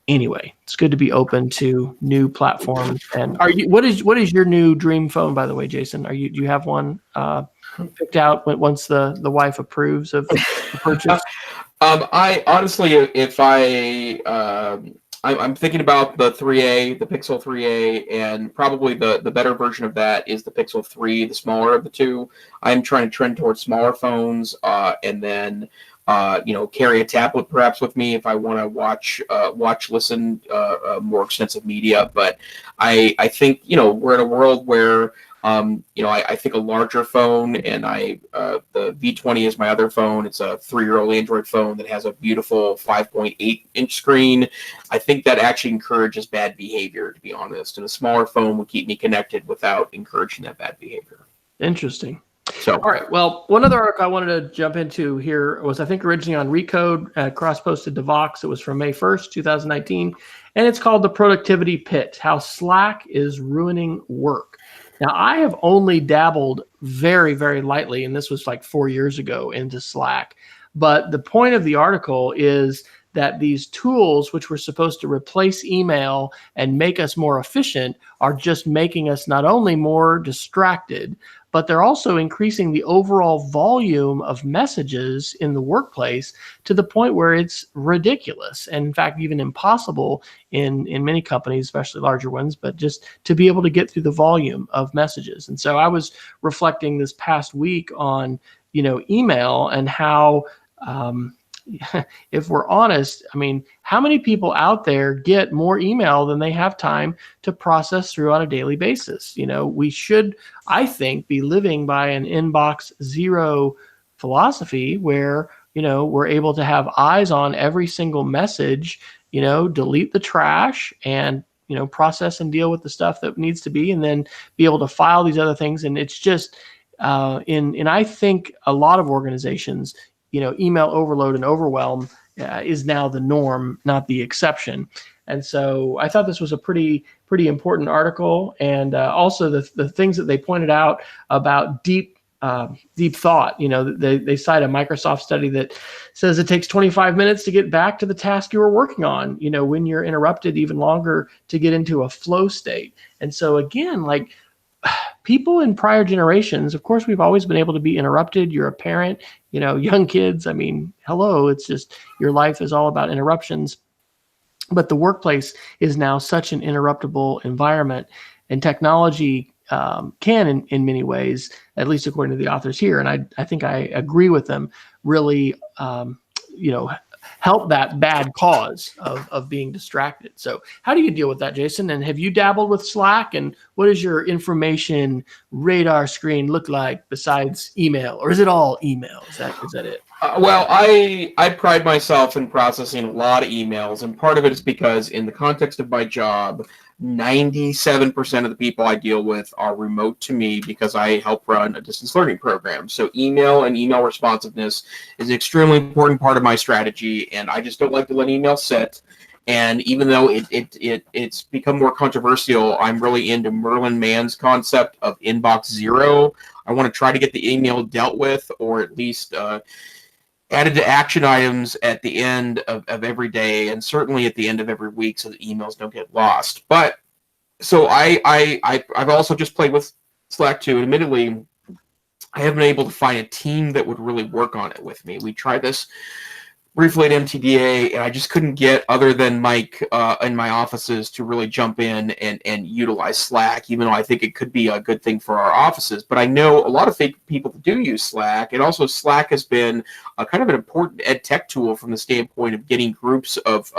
anyway, it's good to be open to new platforms. And what is your new dream phone, by the way, Jason? Do you have one picked out once the wife approves of the purchase? I honestly, if I'm thinking about the 3A, the Pixel 3A, and probably the better version of that is the Pixel 3, the smaller of the two. I'm trying to trend towards smaller phones, and then carry a tablet perhaps with me if I want to listen more extensive media. But I think, we're in a world where, I think a larger phone, and the V20 is my other phone. It's a 3-year-old Android phone that has a beautiful 5.8-inch screen. I think that actually encourages bad behavior, to be honest. And a smaller phone will keep me connected without encouraging that bad behavior. Interesting. So, all right. Well, one other article I wanted to jump into here was, I think, originally on Recode, cross-posted to Vox. It was from May 1st, 2019, and it's called The Productivity Pit: How Slack is Ruining Work. Now, I have only dabbled very, very lightly, and this was like 4 years ago, into Slack. But the point of the article is that these tools, which were supposed to replace email and make us more efficient, are just making us not only more distracted, but they're also increasing the overall volume of messages in the workplace to the point where it's ridiculous, and in fact, even impossible in many companies, especially larger ones, but just to be able to get through the volume of messages. And so I was reflecting this past week on, email, and how, if we're honest, I mean, how many people out there get more email than they have time to process through on a daily basis? We should, I think, be living by an inbox zero philosophy where, we're able to have eyes on every single message, delete the trash, and, process and deal with the stuff that needs to be, and then be able to file these other things. And it's just, in I think a lot of organizations, email overload and overwhelm is now the norm, not the exception. And so I thought this was a pretty important article. And also the things that they pointed out about deep thought. They cite a Microsoft study that says it takes 25 minutes to get back to the task you were working on, when you're interrupted, even longer to get into a flow state. And so again, like, people in prior generations, of course, we've always been able to be interrupted. You're a parent, young kids. I mean, hello, it's just your life is all about interruptions. But the workplace is now such an interruptible environment, and technology can, in many ways, at least according to the authors here, and I think I agree with them, really, help that bad cause of being distracted. So how do you deal with that, Jason? And have you dabbled with Slack? And what does your information radar screen look like besides email? Or is it all email? Is that it? Well, I pride myself in processing a lot of emails, and part of it is because in the context of my job, 97% of the people I deal with are remote to me because I help run a distance learning program. So email and email responsiveness is an extremely important part of my strategy, and I just don't like to let email sit. And even though it's become more controversial, I'm really into Merlin Mann's concept of inbox zero. I want to try to get the email dealt with, or at least added to action items at the end of every day, and certainly at the end of every week, so that emails don't get lost. But so I've also just played with Slack too, and admittedly, I haven't been able to find a team that would really work on it with me. We tried this briefly at MTDA, and I just couldn't get other than Mike in my offices to really jump in and utilize Slack, even though I think it could be a good thing for our offices. But I know a lot of people that do use Slack, and also Slack has been a kind of an important EdTech tool from the standpoint of getting groups of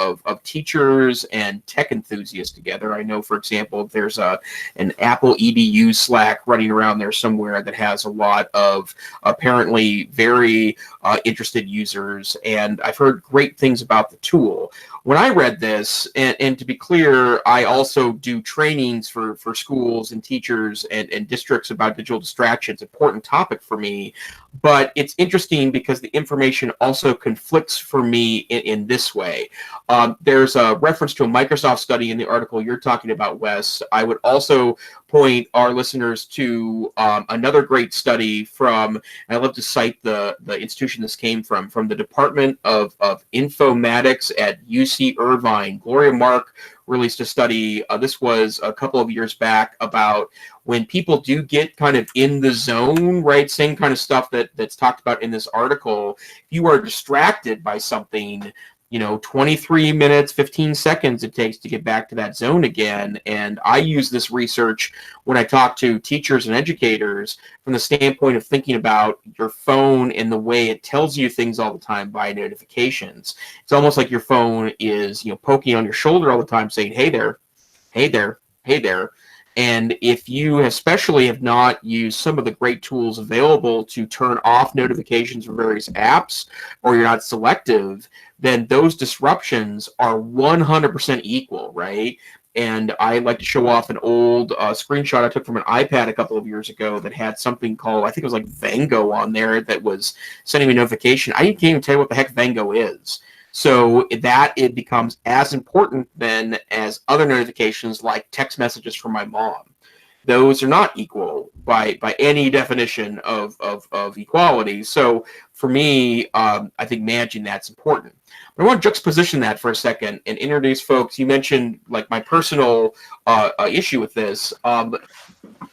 teachers and tech enthusiasts together. I know, for example, there's an Apple EDU Slack running around there somewhere that has a lot of apparently very interested users, and I've heard great things about the tool. When I read this, and to be clear, I also do trainings for schools and teachers and districts about digital distraction. It's an important topic for me, but it's interesting because the information also conflicts for me in this way. There's a reference to a Microsoft study in the article you're talking about, Wes. I would also point our listeners to another great study from, and I love to cite the institution this came from the Department of Informatics at UC Irvine. Gloria Mark released a study, this was a couple of years back, about when people do get kind of in the zone, right? Same kind of stuff that's talked about in this article. If you are distracted by something, 23 minutes, 15 seconds it takes to get back to that zone again. And I use this research when I talk to teachers and educators from the standpoint of thinking about your phone and the way it tells you things all the time by notifications. It's almost like your phone is, poking on your shoulder all the time saying, hey there, hey there, hey there. And if you especially have not used some of the great tools available to turn off notifications from various apps, or you're not selective, then those disruptions are 100% equal, right? And I like to show off an old screenshot I took from an iPad a couple of years ago that had something called, I think it was like Vango on there, that was sending me a notification. I can't even tell you what the heck Vango is. So that it becomes as important then as other notifications like text messages from my mom. Those are not equal by any definition of equality. So for me, I think managing that's important. But I want to juxtaposition that for a second and introduce folks. You mentioned like my personal issue with this.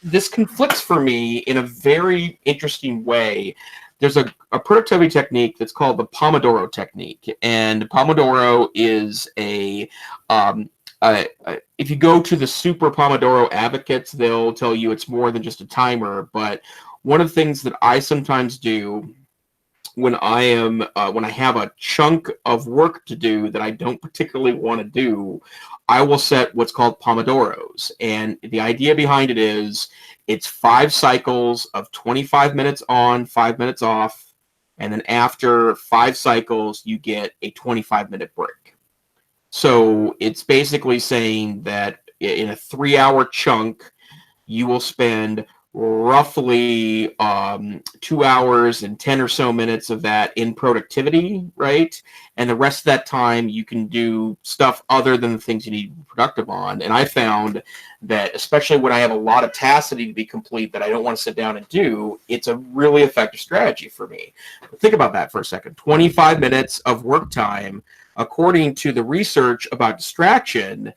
This conflicts for me in a very interesting way. There's a productivity technique that's called the Pomodoro technique, and Pomodoro is if you go to the super Pomodoro advocates, they'll tell you it's more than just a timer. But one of the things that I sometimes do when I have a chunk of work to do that I don't particularly want to do, I will set what's called Pomodoros. And the idea behind it is it's 5 cycles of 25 minutes on, 5 minutes off. And then after 5 cycles, you get a 25-minute break. So it's basically saying that in a 3-hour chunk, you will spend roughly 2 hours and 10 or so minutes of that in productivity, right? And the rest of that time you can do stuff other than the things you need to be productive on. And I found that especially when I have a lot of tasks that need to be complete that I don't want to sit down and do, it's a really effective strategy for me. But think about that for a second. 25 minutes of work time, according to the research about distraction,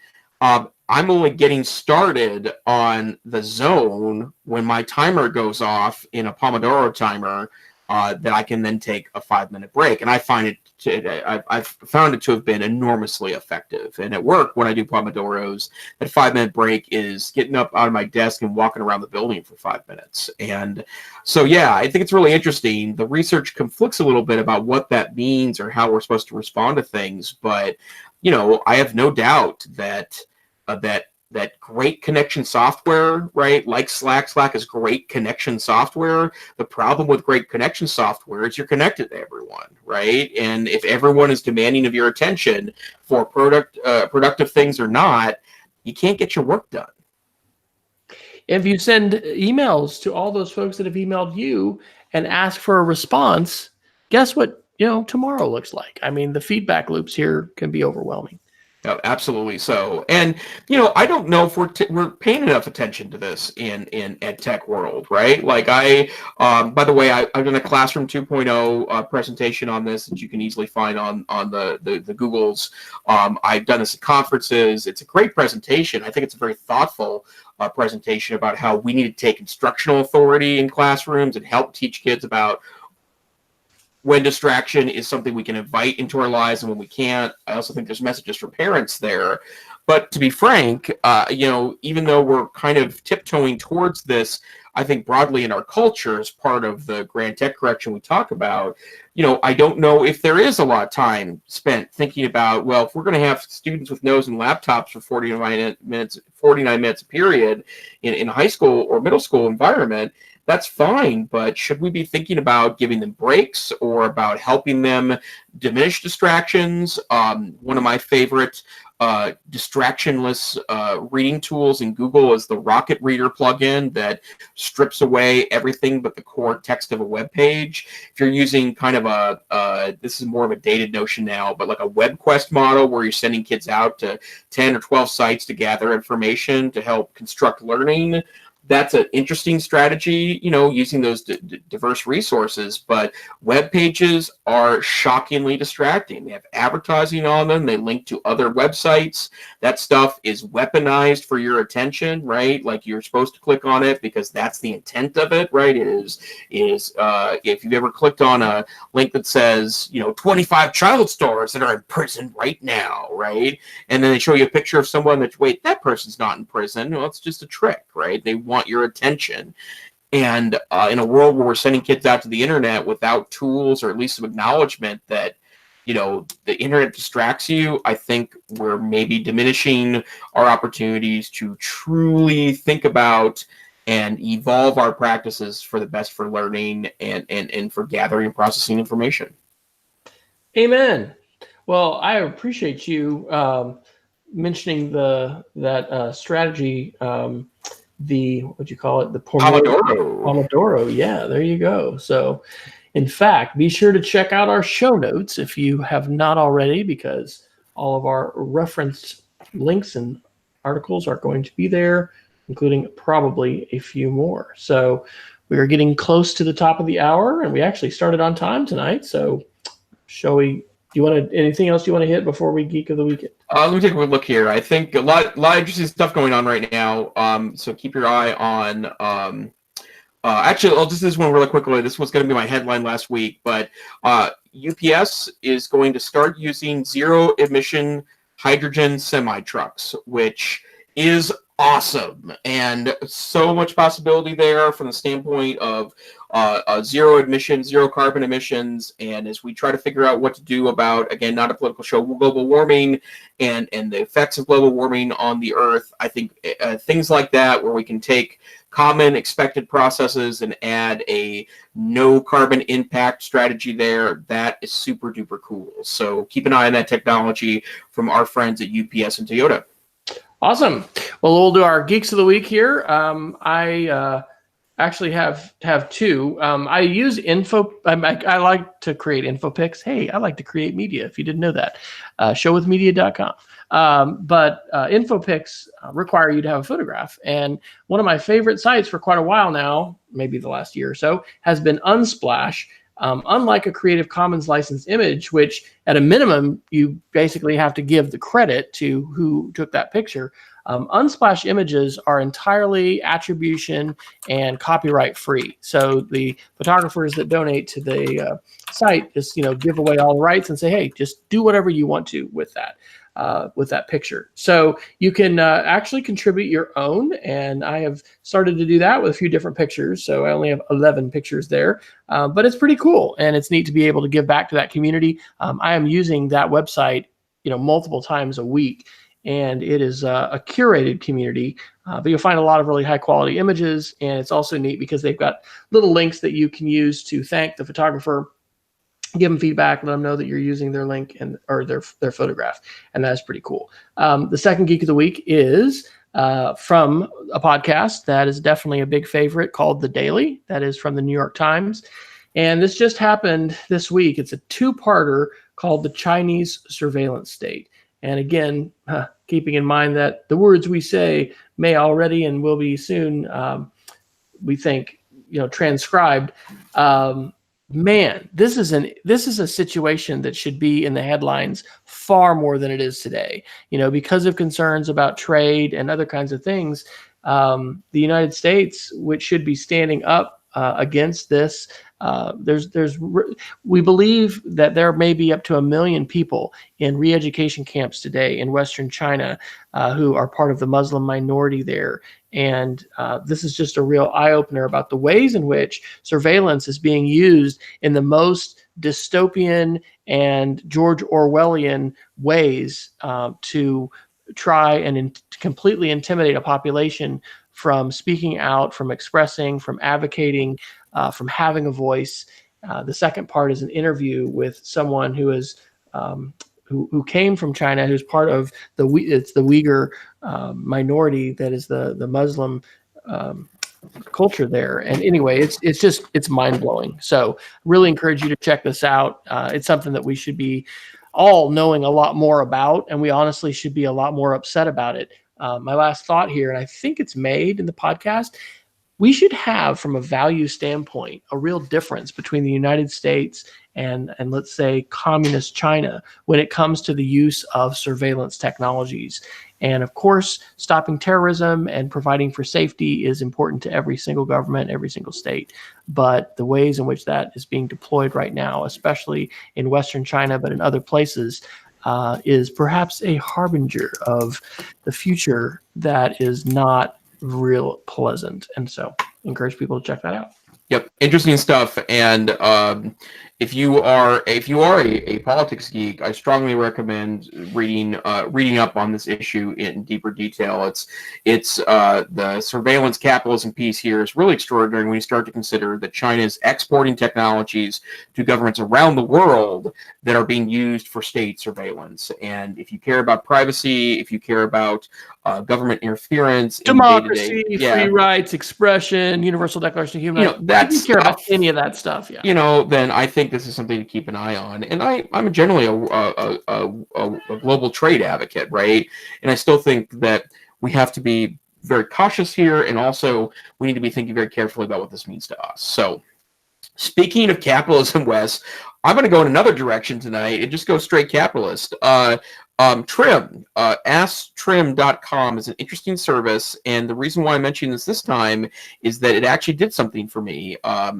I'm only getting started on the zone when my timer goes off in a Pomodoro timer that I can then take a 5-minute break. And I find I've found it to have been enormously effective. And at work, when I do Pomodoros, that 5-minute break is getting up out of my desk and walking around the building for 5 minutes. And so, yeah, I think it's really interesting. The research conflicts a little bit about what that means or how we're supposed to respond to things. But, I have no doubt that that great connection software, right? Like Slack is great connection software. The problem with great connection software is you're connected to everyone, right? And if everyone is demanding of your attention for productive things or not, you can't get your work done. If you send emails to all those folks that have emailed you and ask for a response, guess what, tomorrow looks like? I mean, the feedback loops here can be overwhelming. Oh, absolutely so. And, I don't know if we're paying enough attention to this in EdTech world, right? Like by the way, I've done a Classroom 2.0 presentation on this that you can easily find on the Googles. I've done this at conferences. It's a great presentation. I think it's a very thoughtful presentation about how we need to take instructional authority in classrooms and help teach kids about when distraction is something we can invite into our lives and when we can't. I also think there's messages for parents there. But to be frank, even though we're kind of tiptoeing towards this, I think broadly in our culture as part of the grand tech correction we talk about, I don't know if there is a lot of time spent thinking about, well, if we're going to have students with nose and laptops for 49 minutes a period in a high school or middle school environment, that's fine, but should we be thinking about giving them breaks or about helping them diminish distractions? One of my favorite distractionless reading tools in Google is the Rocket Reader plugin that strips away everything but the core text of a web page. If you're using kind of this is more of a dated notion now, but like a WebQuest model where you're sending kids out to 10 or 12 sites to gather information to help construct learning, that's an interesting strategy, using those diverse resources. But web pages are shockingly distracting. They have advertising on them. They link to other websites. That stuff is weaponized for your attention, right? Like you're supposed to click on it because that's the intent of it, right? It is if you've ever clicked on a link that says, 25 child stars that are in prison right now, right? And then they show you a picture of someone wait, that person's not in prison. Well, it's just a trick, right? They want your attention. And in a world where we're sending kids out to the internet without tools or at least some acknowledgement that, the internet distracts you, I think we're maybe diminishing our opportunities to truly think about and evolve our practices for the best for learning and for gathering and processing information. Amen. Well, I appreciate you mentioning that strategy, what'd you call it? The Pomodoro. Yeah, there you go. So, in fact, be sure to check out our show notes if you have not already, because all of our referenced links and articles are going to be there, including probably a few more. So we are getting close to the top of the hour, and we actually started on time tonight. So shall we? Anything else you want to hit before we Geek of the Weekend? Let me take a quick look here. I think a lot of interesting stuff going on right now. So keep your eye on. Actually, I'll just this one really quickly. This was going to be my headline last week, but UPS is going to start using zero-emission hydrogen semi-trucks, which is awesome, and so much possibility there from the standpoint of zero carbon emissions. And as we try to figure out what to do about, again, not a political show, global warming and the effects of global warming on the earth, I think things like that, where we can take common expected processes and add a no carbon impact strategy there, that is super duper cool. So keep an eye on that technology from our friends at UPS and Toyota. Awesome. Well, we'll do our Geeks of the Week here. I actually have two. I use I like to create info pics. Hey, I like to create media, if you didn't know that. Showwithmedia.com. But info pics require you to have a photograph. And one of my favorite sites for quite a while now, maybe the last year or so, has been Unsplash. Unlike a Creative Commons licensed image, which at a minimum, you basically have to give the credit to who took that picture, Unsplash images are entirely attribution and copyright free. So the photographers that donate to the site just give away all the rights and say, hey, just do whatever you want to with that picture. So you can actually contribute your own, and I have started to do that with a few different pictures. So I only have 11 pictures there, but it's pretty cool, and it's neat to be able to give back to that community. I am using that website, multiple times a week, and it is a curated community, but you'll find a lot of really high quality images, and it's also neat because they've got little links that you can use to thank the photographer, give them feedback, let them know that you're using their link or their photograph, and that's pretty cool. The second Geek of the Week is from a podcast that is definitely a big favorite called The Daily. That is from the New York Times, and this just happened this week. It's a two-parter called The Chinese Surveillance State. And again, keeping in mind that the words we say may already and will be soon, we think, transcribed. Man, this is a situation that should be in the headlines far more than it is today. Because of concerns about trade and other kinds of things, the United States, which should be standing up against this, we believe that there may be up to 1 million people in re-education camps today in Western China who are part of the Muslim minority there. And this is just a real eye-opener about the ways in which surveillance is being used in the most dystopian and George Orwellian ways to try and completely intimidate a population from speaking out, from expressing, from advocating, from having a voice. The second part is an interview with someone who is who came from China, who's part of the Uyghur minority that is the Muslim culture there. And anyway, it's mind blowing. So really encourage you to check this out. It's something that we should be all knowing a lot more about, and we honestly should be a lot more upset about it. my last thought here, and I think it's made in the podcast, we should have, from a value standpoint, a real difference between the United States and let's say communist China when it comes to the use of surveillance technologies. And of course, stopping terrorism and providing for safety is important to every single government, every single state. But the ways in which that is being deployed right now, especially in Western China, but in other places, is perhaps a harbinger of the future that is not real pleasant. And so I encourage people to check that out. Yep, interesting stuff. And if you are a politics geek, I strongly recommend reading up on this issue in deeper detail. It's the surveillance capitalism piece here is really extraordinary when you start to consider that China is exporting technologies to governments around the world that are being used for state surveillance. And if you care about privacy, if you care about government interference, democracy, in free rights, expression, universal declaration of human rights. If you care about any of that stuff, then I think this is something to keep an eye on. And I'm generally a global trade advocate, right? And I still think that we have to be very cautious here, and also we need to be thinking very carefully about what this means to us. So, speaking of capitalism, Wes, I'm going to go in another direction tonight and just go straight capitalist. Trim, asktrim.com is an interesting service, and the reason why I'm mentioning this time is that it actually did something for me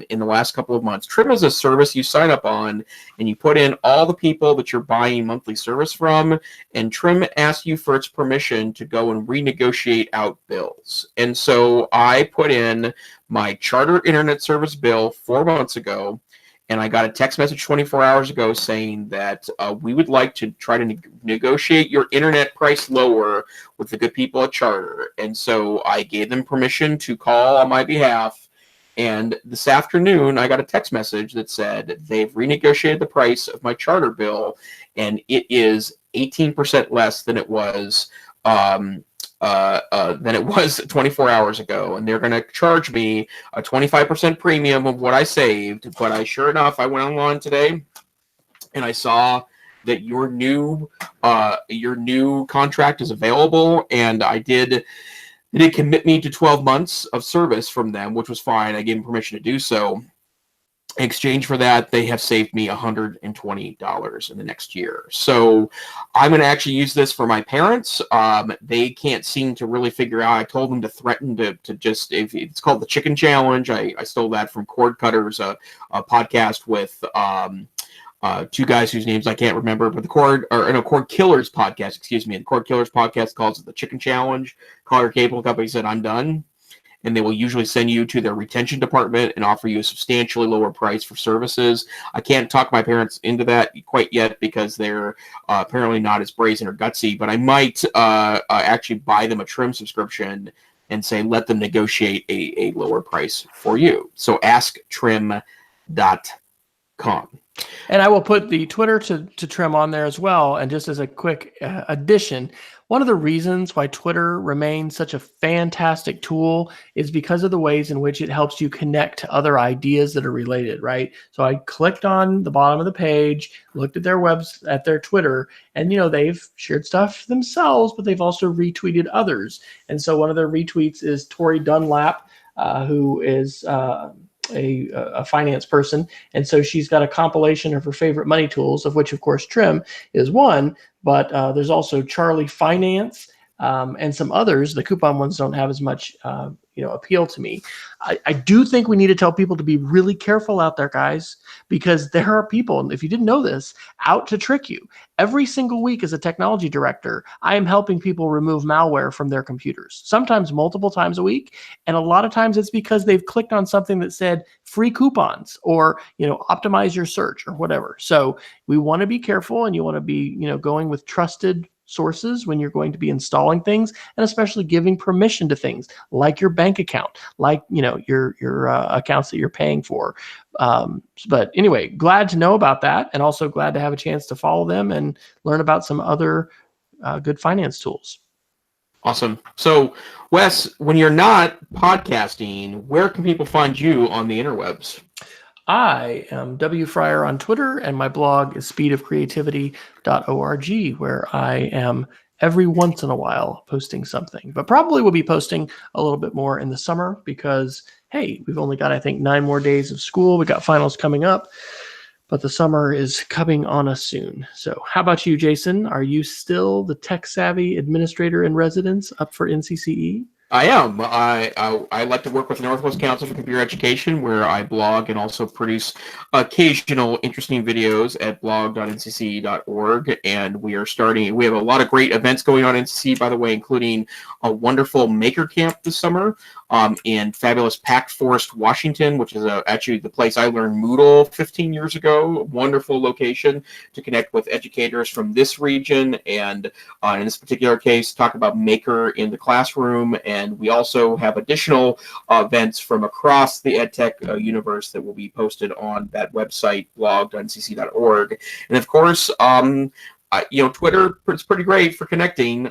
in the last couple of months. Trim is a service you sign up on, and you put in all the people that you're buying monthly service from, and Trim asks you for its permission to go and renegotiate out bills. And so I put in my Charter internet service bill 4 months ago, and I got a text message 24 hours ago saying that we would like to try to negotiate your internet price lower with the good people at Charter. And so I gave them permission to call on my behalf. And this afternoon, I got a text message that said they've renegotiated the price of my Charter bill, and it is 18% less than it was 24 hours ago, and they're going to charge me a 25% premium of what I saved. But sure enough, I went online today and I saw that your new contract is available, and they did commit me to 12 months of service from them, which was fine. I gave them permission to do so. In exchange for that, they have saved me $120 in the next year. So I'm going to actually use this for my parents. They can't seem to really figure out. I told them to threaten to just, if it's called the Chicken Challenge. I stole that from Cord Cutters, a podcast with two guys whose names I can't remember, but Cord Killers podcast, excuse me. The Cord Killers podcast calls it the Chicken Challenge. Call your cable company, said, I'm done. And they will usually send you to their retention department and offer you a substantially lower price for services. I can't talk my parents into that quite yet because they're apparently not as brazen or gutsy, but I might actually buy them a Trim subscription and say, let them negotiate a lower price for you. So asktrim.com. And I will put the Twitter to Trim on there as well. And just as a quick addition, one of the reasons why Twitter remains such a fantastic tool is because of the ways in which it helps you connect to other ideas that are related, right? So I clicked on the bottom of the page, looked at their Twitter, and they've shared stuff themselves, but they've also retweeted others. And so one of their retweets is Tori Dunlap, who is a finance person, and so she's got a compilation of her favorite money tools, of which of course Trim is one, but there's also Charlie Finance and some others. The coupon ones don't have as much appeal to me. I do think we need to tell people to be really careful out there, guys, because there are people, and if you didn't know this, out to trick you. Every single week as a technology director, I am helping people remove malware from their computers, sometimes multiple times a week. And a lot of times it's because they've clicked on something that said free coupons or, optimize your search or whatever. So we want to be careful, and you want to be, going with trusted sources when you're going to be installing things, and especially giving permission to things like your bank account, like your accounts that you're paying for. But anyway, glad to know about that, and also glad to have a chance to follow them and learn about some other good finance tools. Awesome. So, Wes, when you're not podcasting, where can people find you on the interwebs? I am W. Fryer on Twitter, and my blog is speedofcreativity.org, where I am every once in a while posting something, but probably we'll be posting a little bit more in the summer because, hey, we've only got, I think, 9 more days of school. We got finals coming up, but the summer is coming on us soon. So how about you, Jason? Are you still the tech-savvy administrator in residence up for NCCE? I am. I like to work with the Northwest Council for Computer Education, where I blog and also produce occasional interesting videos at blog.ncce.org. And we have a lot of great events going on in NCCE, by the way, including a wonderful maker camp this summer in fabulous Packed Forest, Washington, which is actually the place I learned Moodle 15 years ago. Wonderful location to connect with educators from this region, and in this particular case, talk about Maker in the classroom. And we also have additional events from across the EdTech universe that will be posted on that website, blog.ncc.org. And of course, Twitter is pretty great for connecting.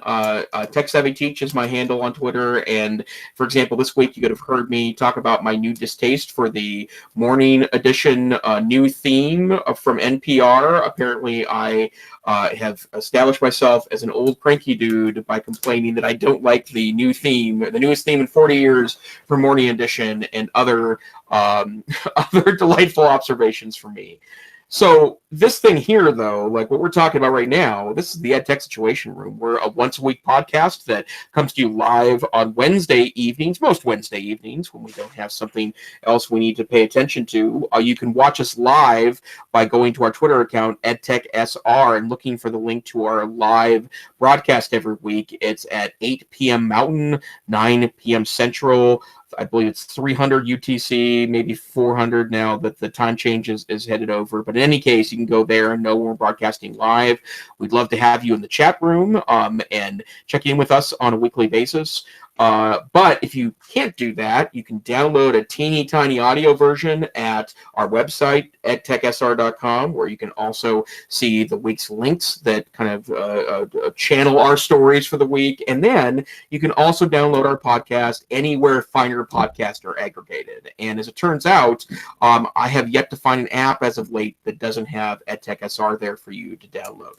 Tech Savvy Teach is my handle on Twitter. And for example, this week you could have heard me talk about my new distaste for the morning edition new theme from NPR. Apparently, I have established myself as an old cranky dude by complaining that I don't like the newest theme in 40 years for morning edition, and other other delightful observations from me. So this thing here, though, like what we're talking about right now, this is the EdTech Situation Room. We're a once-a-week podcast that comes to you live on Wednesday evenings, most Wednesday evenings when we don't have something else we need to pay attention to. You can watch us live by going to our Twitter account, EdTechSR, and looking for the link to our live broadcast every week. It's at 8 p.m. Mountain, 9 p.m. Central. I believe it's 300 UTC, maybe 400 now that the time change is headed over. But in any case, you can go there and know when we're broadcasting live. We'd love to have you in the chat room and check in with us on a weekly basis. But if you can't do that, you can download a teeny tiny audio version at our website, edtechsr.com, where you can also see the week's links that kind of channel our stories for the week. And then you can also download our podcast anywhere finer podcasts are aggregated. And as it turns out, I have yet to find an app as of late that doesn't have EdTechSR there for you to download.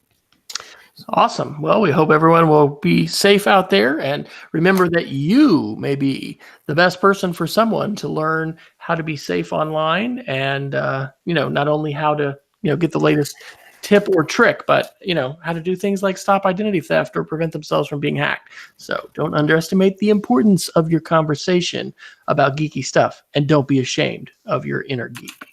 Awesome. Well, we hope everyone will be safe out there, and remember that you may be the best person for someone to learn how to be safe online, and not only how to get the latest tip or trick, but how to do things like stop identity theft or prevent themselves from being hacked. So don't underestimate the importance of your conversation about geeky stuff, and don't be ashamed of your inner geek.